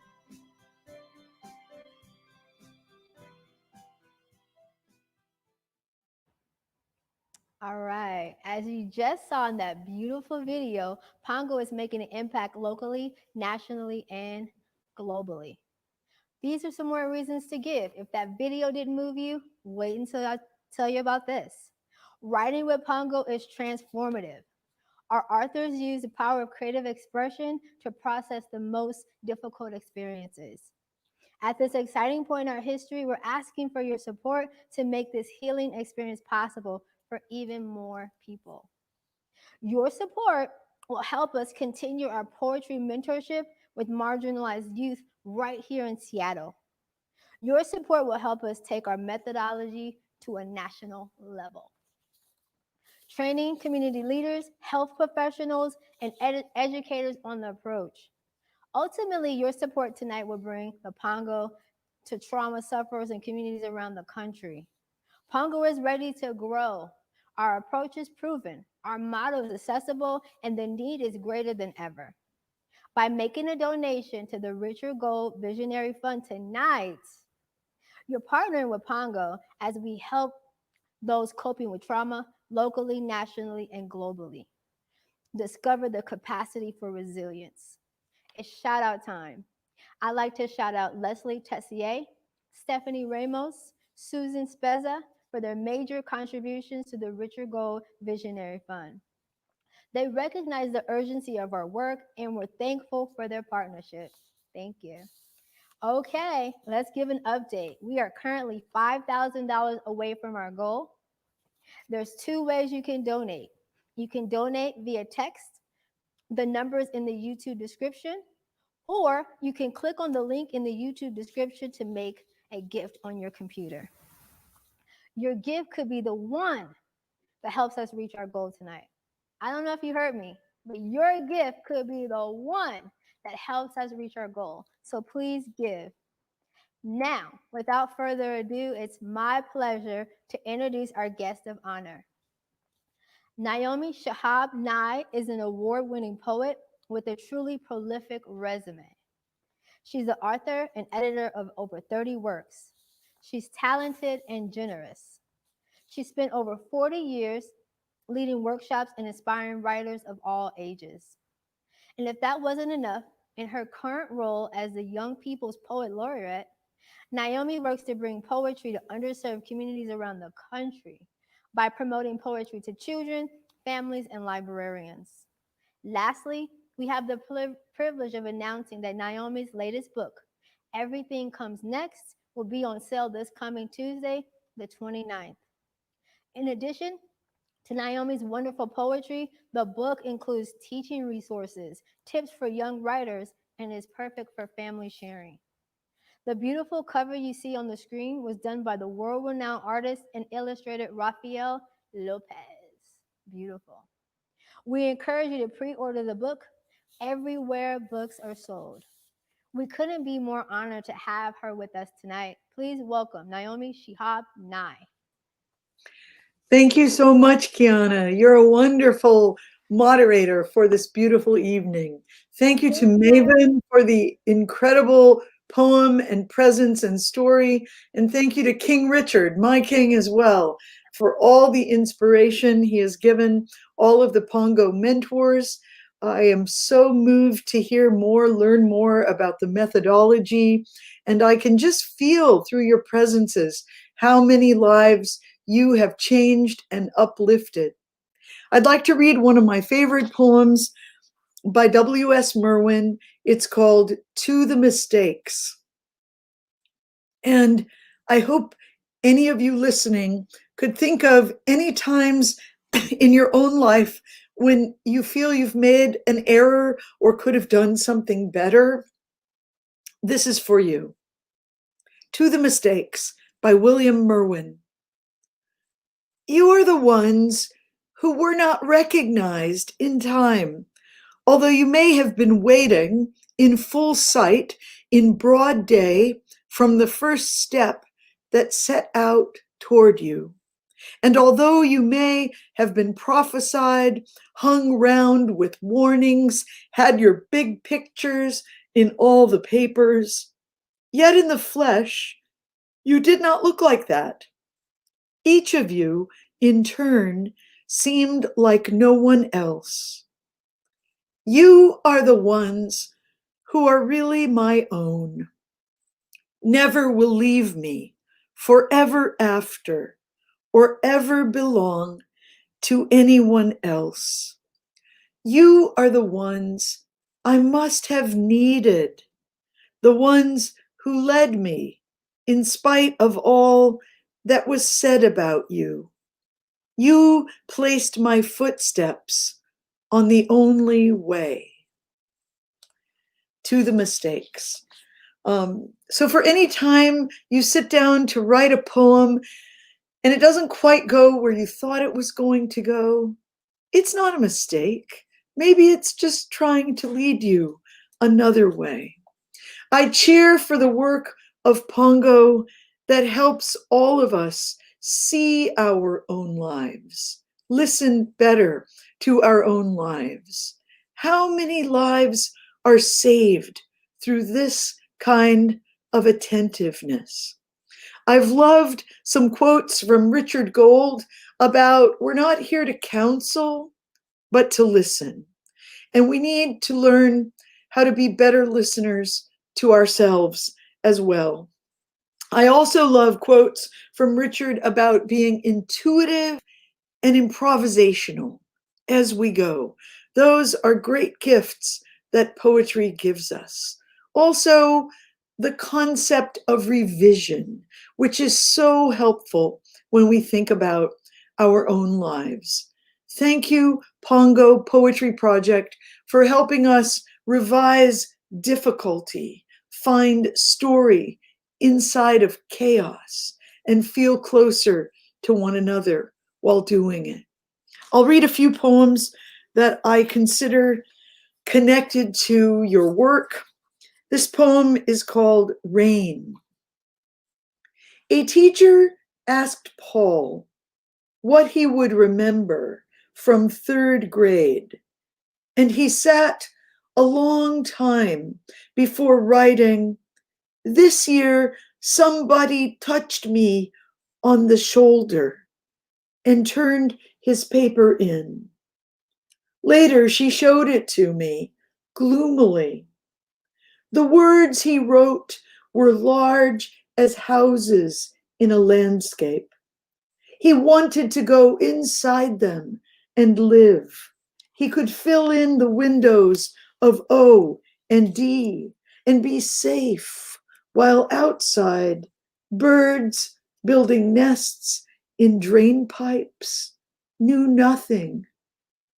All right. As you just saw in that beautiful video, Pongo is making an impact locally, nationally, and globally. These are some more reasons to give. If that video didn't move you, wait until I tell you about this. Writing with Pongo is transformative. Our authors use the power of creative expression to process the most difficult experiences. At this exciting point in our history, we're asking for your support to make this healing experience possible for even more people. Your support will help us continue our poetry mentorship with marginalized youth right here in Seattle. Your support will help us take our methodology to a national level. Training community leaders, health professionals, and educators on the approach. Ultimately, your support tonight will bring the Pongo to trauma sufferers and communities around the country. Pongo is ready to grow. Our approach is proven, our motto is accessible, and the need is greater than ever. By making a donation to the Richard Gold Visionary Fund tonight, you're partnering with Pongo as we help those coping with trauma locally, nationally, and globally. Discover the capacity for resilience. It's shout out time. I'd like to shout out Leslie Tessier, Stephanie Ramos, Susan Spezza for their major contributions to the Richard Gold Visionary Fund. They recognize the urgency of our work and we're thankful for their partnership. Thank you. Okay, let's give an update. We are currently $5,000 away from our goal. There's two ways you can donate. You can donate via text. The number is in the YouTube description, or you can click on the link in the YouTube description to make a gift on your computer. Your gift could be the one that helps us reach our goal tonight. I don't know if you heard me, but your gift could be the one that helps us reach our goal. So please give. Now, without further ado, it's my pleasure to introduce our guest of honor. Naomi Shahab Nai is an award-winning poet with a truly prolific resume. She's the author and editor of over 30 works. She's talented and generous. She spent over 40 years leading workshops and inspiring writers of all ages. And if that wasn't enough, in her current role as the Young People's Poet Laureate, Naomi works to bring poetry to underserved communities around the country by promoting poetry to children, families, and librarians. Lastly, we have the privilege of announcing that Naomi's latest book, Everything Comes Next, will be on sale this coming Tuesday, the 29th. In addition to Naomi's wonderful poetry, the book includes teaching resources, tips for young writers, and is perfect for family sharing. The beautiful cover you see on the screen was done by the world-renowned artist and illustrator Rafael Lopez. Beautiful. We encourage you to pre-order the book everywhere books are sold. We couldn't be more honored to have her with us tonight. Please welcome Naomi Shihab Nai. Thank you so much, Kiana. You're a wonderful moderator for this beautiful evening. Thank you to Maven for the incredible poem and presence and story. And thank you to King Richard, my king as well, for all the inspiration he has given all of the Pongo mentors. I am so moved to hear more, learn more about the methodology, and I can just feel through your presences how many lives you have changed and uplifted. I'd like to read one of my favorite poems by W.S. Merwin. It's called To the Mistakes. And I hope any of you listening could think of any times in your own life when you feel you've made an error or could have done something better. This is for you. To the Mistakes by William Merwin. You are the ones who were not recognized in time, although you may have been waiting in full sight, in broad day, from the first step that set out toward you. And although you may have been prophesied, hung round with warnings, had your big pictures in all the papers, yet in the flesh, you did not look like that. Each of you, in turn, seemed like no one else. You are the ones who are really my own. Never will leave me forever after, or ever belong to anyone else. You are the ones I must have needed, the ones who led me in spite of all that was said about you. You placed my footsteps on the only way. To the Mistakes. So for any time you sit down to write a poem and it doesn't quite go where you thought it was going to go, it's not a mistake. Maybe it's just trying to lead you another way. I cheer for the work of Pongo that helps all of us see our own lives, listen better to our own lives. How many lives are saved through this kind of attentiveness? I've loved some quotes from Richard Gold about we're not here to counsel, but to listen. And we need to learn how to be better listeners to ourselves as well. I also love quotes from Richard about being intuitive and improvisational as we go. Those are great gifts that poetry gives us. Also, the concept of revision, which is so helpful when we think about our own lives. Thank you, Pongo Poetry Project, for helping us revise difficulty, find story inside of chaos, and feel closer to one another while doing it. I'll read a few poems that I consider connected to your work. This poem is called Rain. A teacher asked Paul what he would remember from third grade, and he sat a long time before writing, "This year somebody touched me on the shoulder," and turned his paper in. Later, she showed it to me, gloomily. The words he wrote were large as houses in a landscape. He wanted to go inside them and live. He could fill in the windows of O and D and be safe, while outside, birds building nests in drain pipes knew nothing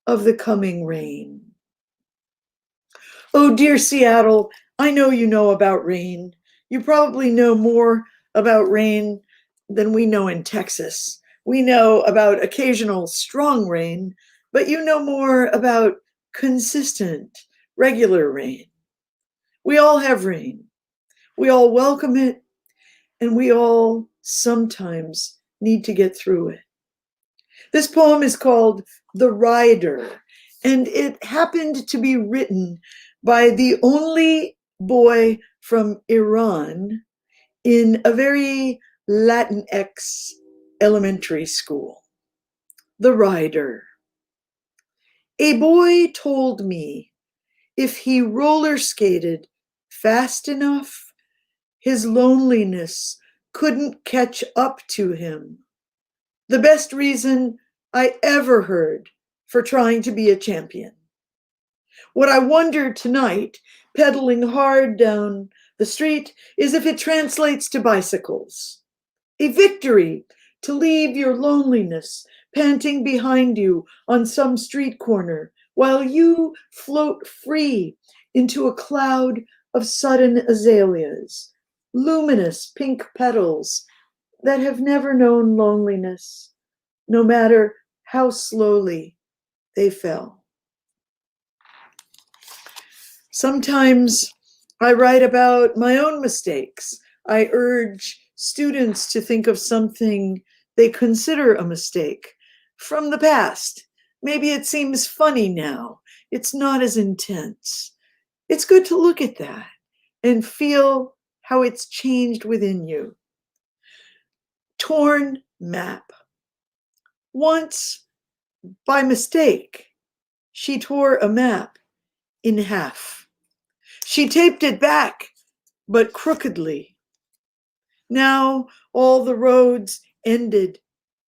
of the coming rain. Oh, dear Seattle, I know you know about rain. You probably know more about rain than we know in Texas. We know about occasional strong rain, but you know more about consistent, regular rain. We all have rain. We all welcome it, and we all sometimes need to get through it. This poem is called The Rider, and it happened to be written by the only boy from Iran in a very Latinx elementary school. The rider. A boy told me if he roller skated fast enough, his loneliness couldn't catch up to him. The best reason I ever heard for trying to be a champion. What I wonder tonight, pedaling hard down the street, is if it translates to bicycles. A victory to leave your loneliness panting behind you on some street corner while you float free into a cloud of sudden azaleas, luminous pink petals that have never known loneliness, no matter how slowly they fell. Sometimes I write about my own mistakes. I urge students to think of something they consider a mistake from the past. Maybe it seems funny now. It's not as intense. It's good to look at that and feel how it's changed within you. Torn map. Once, by mistake, she tore a map in half. She taped it back, but crookedly. Now all the roads ended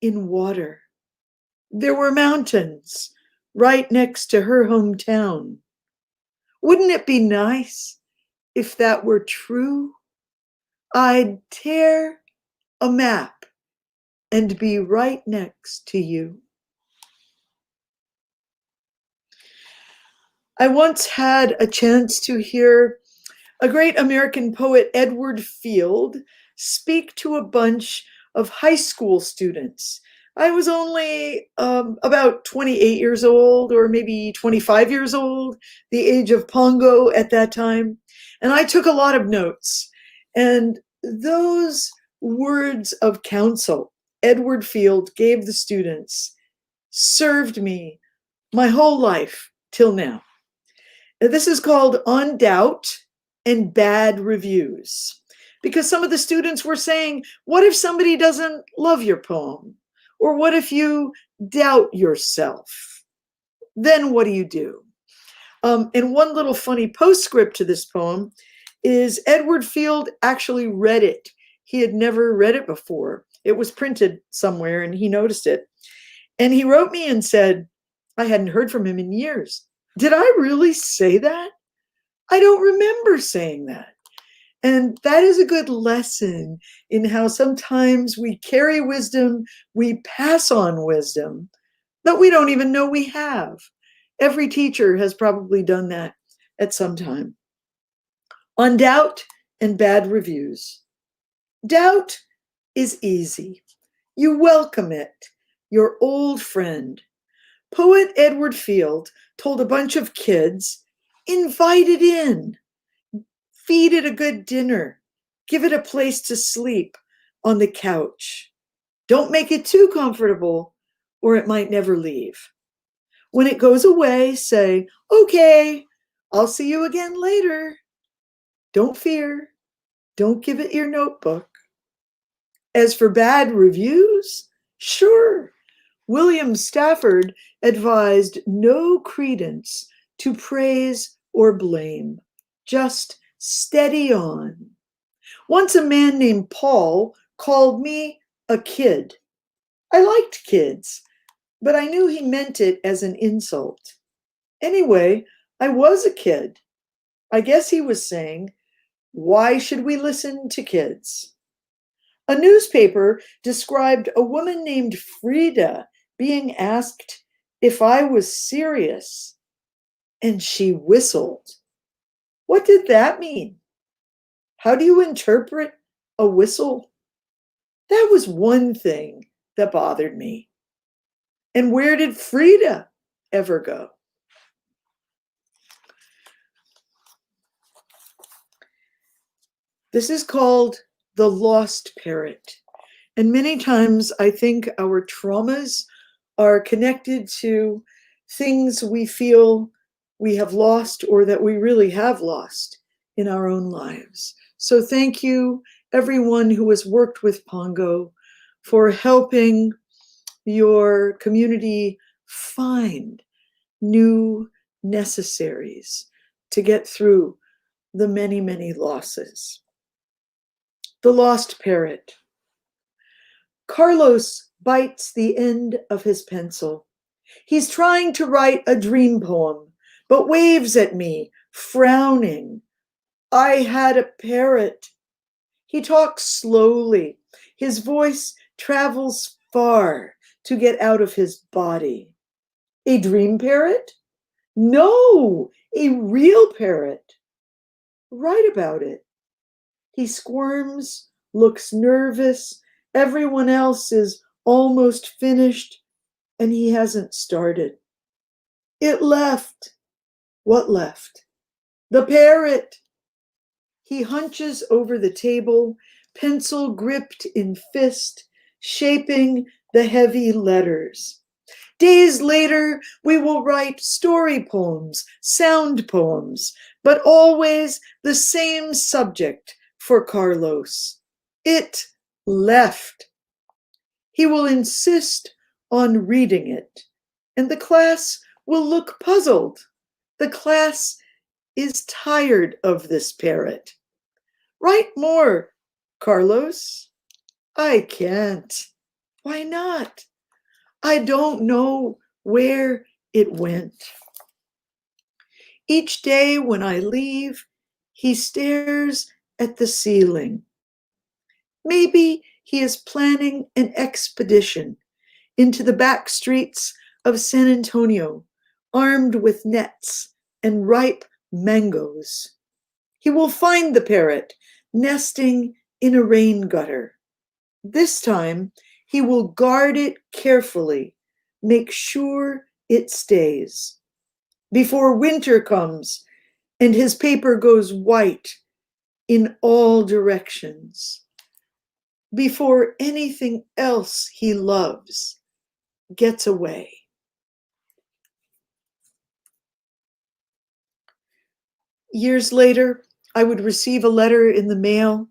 in water. There were mountains right next to her hometown. Wouldn't it be nice if that were true? I'd tear a map and be right next to you. I once had a chance to hear a great American poet, Edward Field, speak to a bunch of high school students. I was only about 28 years old, or maybe 25 years old, the age of Pongo at that time. And I took a lot of notes. And those words of counsel Edward Field gave the students served me my whole life till now. This is called On Doubt and Bad Reviews, because some of the students were saying, what if somebody doesn't love your poem? Or what if you doubt yourself? Then what do you do? And one little funny postscript to this poem is Edward Field actually read it. He had never read it before. It was printed somewhere and he noticed it. And he wrote me and said, I hadn't heard from him in years. Did I really say that? I don't remember saying that. And that is a good lesson in how sometimes we carry wisdom, we pass on wisdom that we don't even know we have. Every teacher has probably done that at some time. On doubt and bad reviews. Doubt is easy. You welcome it, your old friend. Poet Edward Field told a bunch of kids, invite it in. Feed it a good dinner. Give it a place to sleep on the couch. Don't make it too comfortable or it might never leave. When it goes away, say, okay, I'll see you again later. Don't fear. Don't give it your notebook. As for bad reviews, sure. William Stafford advised no credence to praise or blame. Just steady on. Once a man named Paul called me a kid. I liked kids, but I knew he meant it as an insult. Anyway, I was a kid. I guess he was saying, why should we listen to kids? A newspaper described a woman named Frida being asked if I was serious, and she whistled. What did that mean? How do you interpret a whistle? That was one thing that bothered me. And where did Frida ever go? This is called the Lost Parrot. And many times I think our traumas are connected to things we feel we have lost or that we really have lost in our own lives. So thank you, everyone who has worked with Pongo. for helping your community find new necessaries to get through the many, many losses. The Lost Parrot. Carlos bites the end of his pencil. He's trying to write a dream poem, but waves at me, frowning. I had a parrot. He talks slowly. His voice travels far to get out of his body. A dream parrot? No, a real parrot. Write about it. He squirms, looks nervous. Everyone else is almost finished, and he hasn't started. It left. What left? The parrot. He hunches over the table, pencil gripped in fist, shaping the heavy letters. Days later, we will write story poems, sound poems, but always the same subject for Carlos. It left. He will insist on reading it, and the class will look puzzled. The class is tired of this parrot. Write more, Carlos. I can't. Why not? I don't know where it went. Each day when I leave, he stares at the ceiling. Maybe he is planning an expedition into the back streets of San Antonio, armed with nets and ripe mangoes. He will find the parrot nesting in a rain gutter. This time, he will guard it carefully, make sure it stays. Before winter comes and his paper goes white in all directions. Before anything else he loves gets away. Years later, I would receive a letter in the mail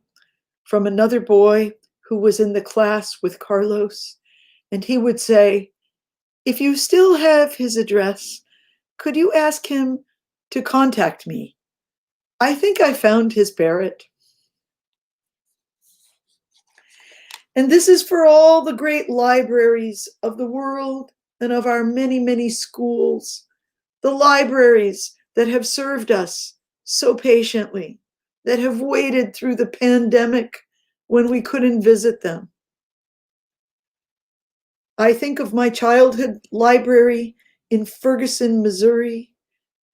from another boy who was in the class with Carlos, and he would say, if you still have his address, could you ask him to contact me? I think I found his parrot. And this is for all the great libraries of the world and of our many, many schools, the libraries that have served us so patiently, that have waited through the pandemic when we couldn't visit them. I think of my childhood library in Ferguson, Missouri,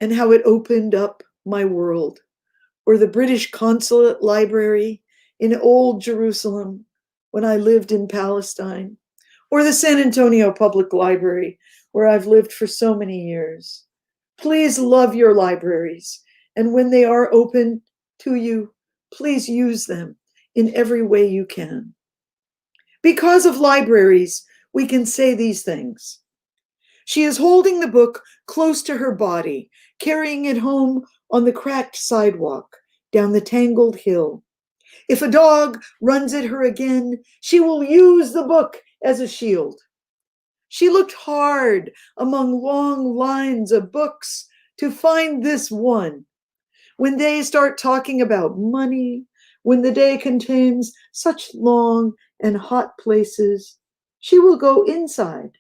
and how it opened up my world, or the British Consulate Library in Old Jerusalem when I lived in Palestine, or the San Antonio Public Library where I've lived for so many years. Please love your libraries, and when they are open to you, please use them in every way you can. Because of libraries, we can say these things. She is holding the book close to her body, carrying it home on the cracked sidewalk down the tangled hill. If a dog runs at her again, she will use the book as a shield. She looked hard among long lines of books to find this one. When they start talking about money, when the day contains such long and hot places, she will go inside.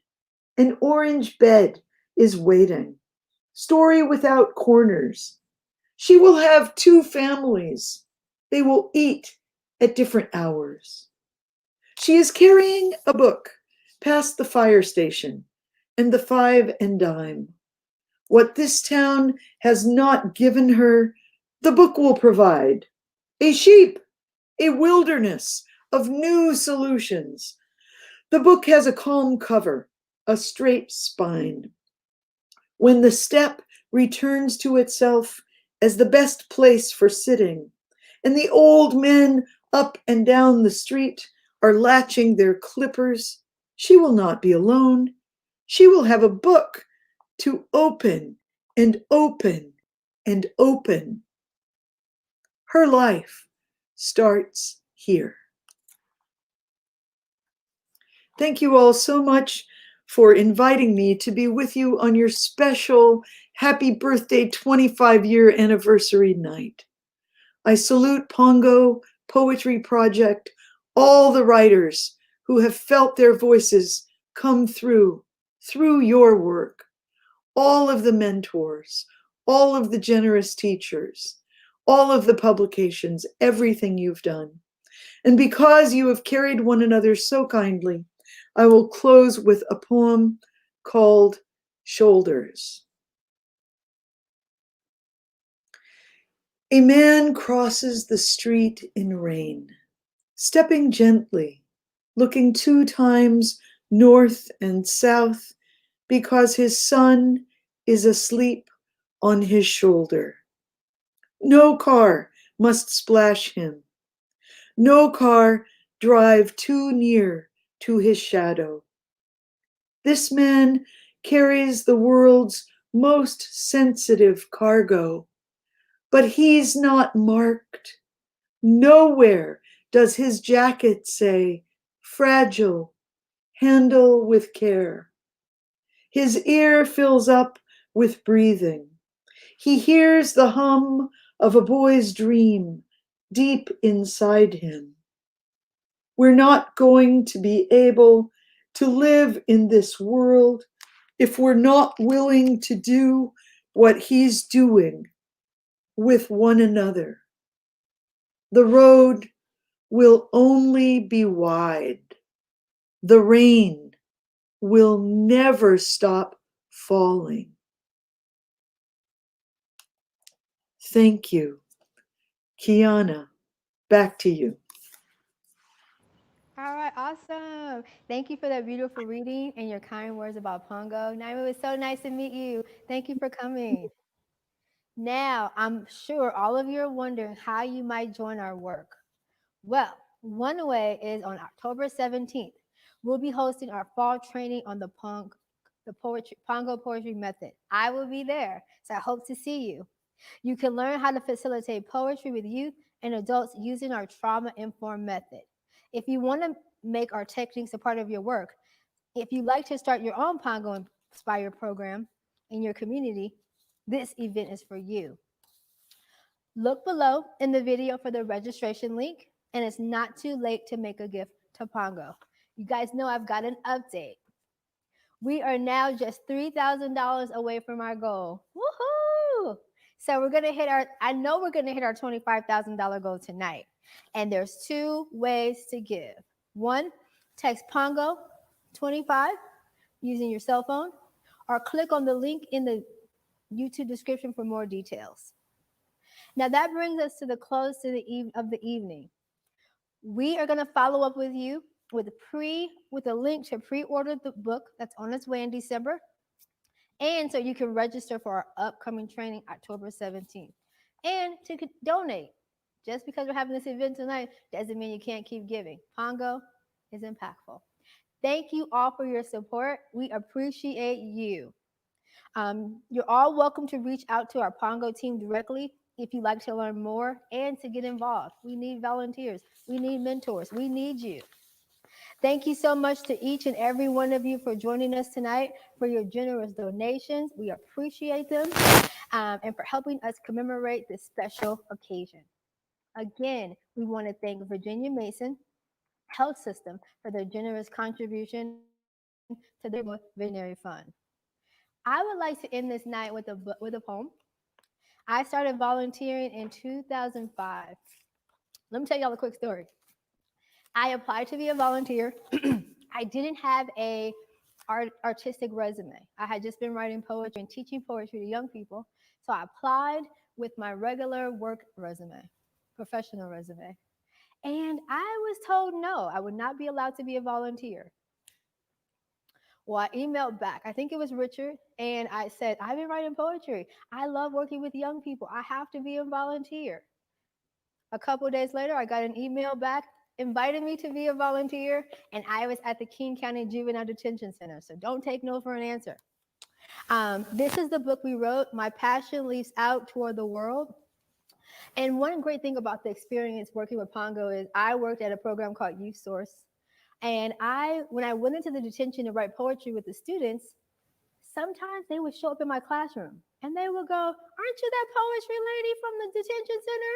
An orange bed is waiting. Story without corners. She will have 2 families. They will eat at different hours. She is carrying a book past the fire station and the 5 and dime. What this town has not given her, the book will provide. A sheep, a wilderness of new solutions. The book has a calm cover, a straight spine. When the step returns to itself as the best place for sitting, and the old men up and down the street are latching their clippers, she will not be alone. She will have a book to open and open and open. Her life starts here. Thank you all so much for inviting me to be with you on your special happy birthday 25-year anniversary night. I salute Pongo Poetry Project, all the writers who have felt their voices come through your work, all of the mentors, all of the generous teachers, all of the publications, everything you've done. And because you have carried one another so kindly, I will close with a poem called Shoulders. A man crosses the street in rain, stepping gently, looking 2 times north and south because his son is asleep on his shoulder. No car must splash him. No car drive too near to his shadow. This man carries the world's most sensitive cargo, but he's not marked. Nowhere does his jacket say, fragile, handle with care. His ear fills up with breathing. He hears the hum of a boy's dream deep inside him. We're not going to be able to live in this world if we're not willing to do what he's doing with one another. The road will only be wide. The rain will never stop falling. Thank you. Kiana, back to you. All right, awesome. Thank you for that beautiful reading and your kind words about Pongo. Naomi, it was so nice to meet you. Thank you for coming. Now, I'm sure all of you are wondering how you might join our work. Well, one way is on October 17th. We'll be hosting our fall training on the Pongo Poetry Method. I will be there, so I hope to see you. You can learn how to facilitate poetry with youth and adults using our trauma-informed method. If you want to make our techniques a part of your work, if you'd like to start your own Pongo Inspire program in your community, this event is for you. Look below in the video for the registration link, and it's not too late to make a gift to Pongo. You guys know I've got an update. We are now just $3,000 away from our goal. Woohoo! So we're gonna hit I know we're gonna hit our $25,000 goal tonight. And there's 2 ways to give. One, text Pongo 25 using your cell phone, or click on the link in the YouTube description for more details. Now that brings us to the close of the evening. We are gonna follow up with you with a link to pre-order the book that's on its way in December. And so you can register for our upcoming training October 17th. And to donate. Just because we're having this event tonight doesn't mean you can't keep giving. Pongo is impactful. Thank you all for your support. We appreciate you. You're all welcome to reach out to our Pongo team directly if you'd like to learn more and to get involved. We need volunteers. We need mentors. We need you. Thank you so much to each and every one of you for joining us tonight, for your generous donations. We appreciate them, and for helping us commemorate this special occasion. Again, we want to thank Virginia Mason Health System for their generous contribution to the Veterinary Fund. I would like to end this night with a poem. I started volunteering in 2005. Let me tell y'all a quick story. I applied to be a volunteer. I didn't have a artistic resume. I had just been writing poetry and teaching poetry to young people. So I applied with my regular work resume, professional resume. And I was told no, I would not be allowed to be a volunteer. Well, I emailed back. I think it was Richard. And I said, I've been writing poetry. I love working with young people. I have to be a volunteer. A couple of days later, I got an email back invited me to be a volunteer, and I was at the King County Juvenile Detention Center. So don't take no for an answer. This is the book we wrote, My Passion Leaps Out Toward the World. And one great thing about the experience working with Pongo is I worked at a program called Youth Source. And when I went into the detention to write poetry with the students, sometimes they would show up in my classroom and they would go, "Aren't you that poetry lady from the detention center?"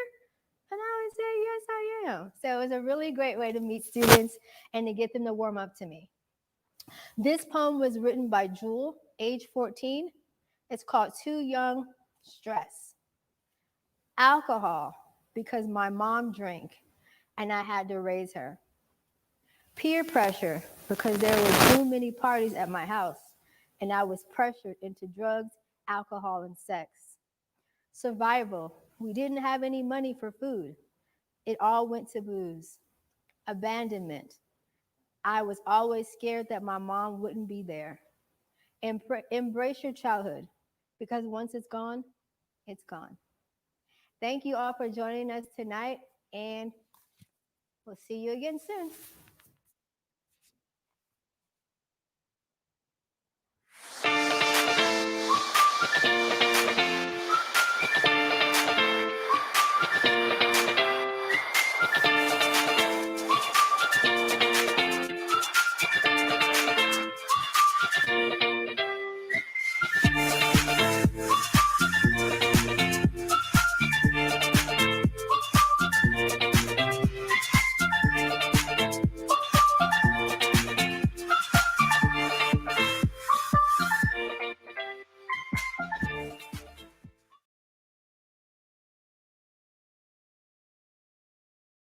And I would say, "Yes, I am." So it was a really great way to meet students and to get them to warm up to me. This poem was written by Jewel, age 14. It's called Too Young, Stress. Alcohol, because my mom drank and I had to raise her. Peer pressure, because there were too many parties at my house and I was pressured into drugs, alcohol, and sex. Survival, we didn't have any money for food. It all went to booze. Abandonment, I was always scared that my mom wouldn't be there. Embrace your childhood, because once it's gone, it's gone. Thank you all for joining us tonight, and we'll see you again soon.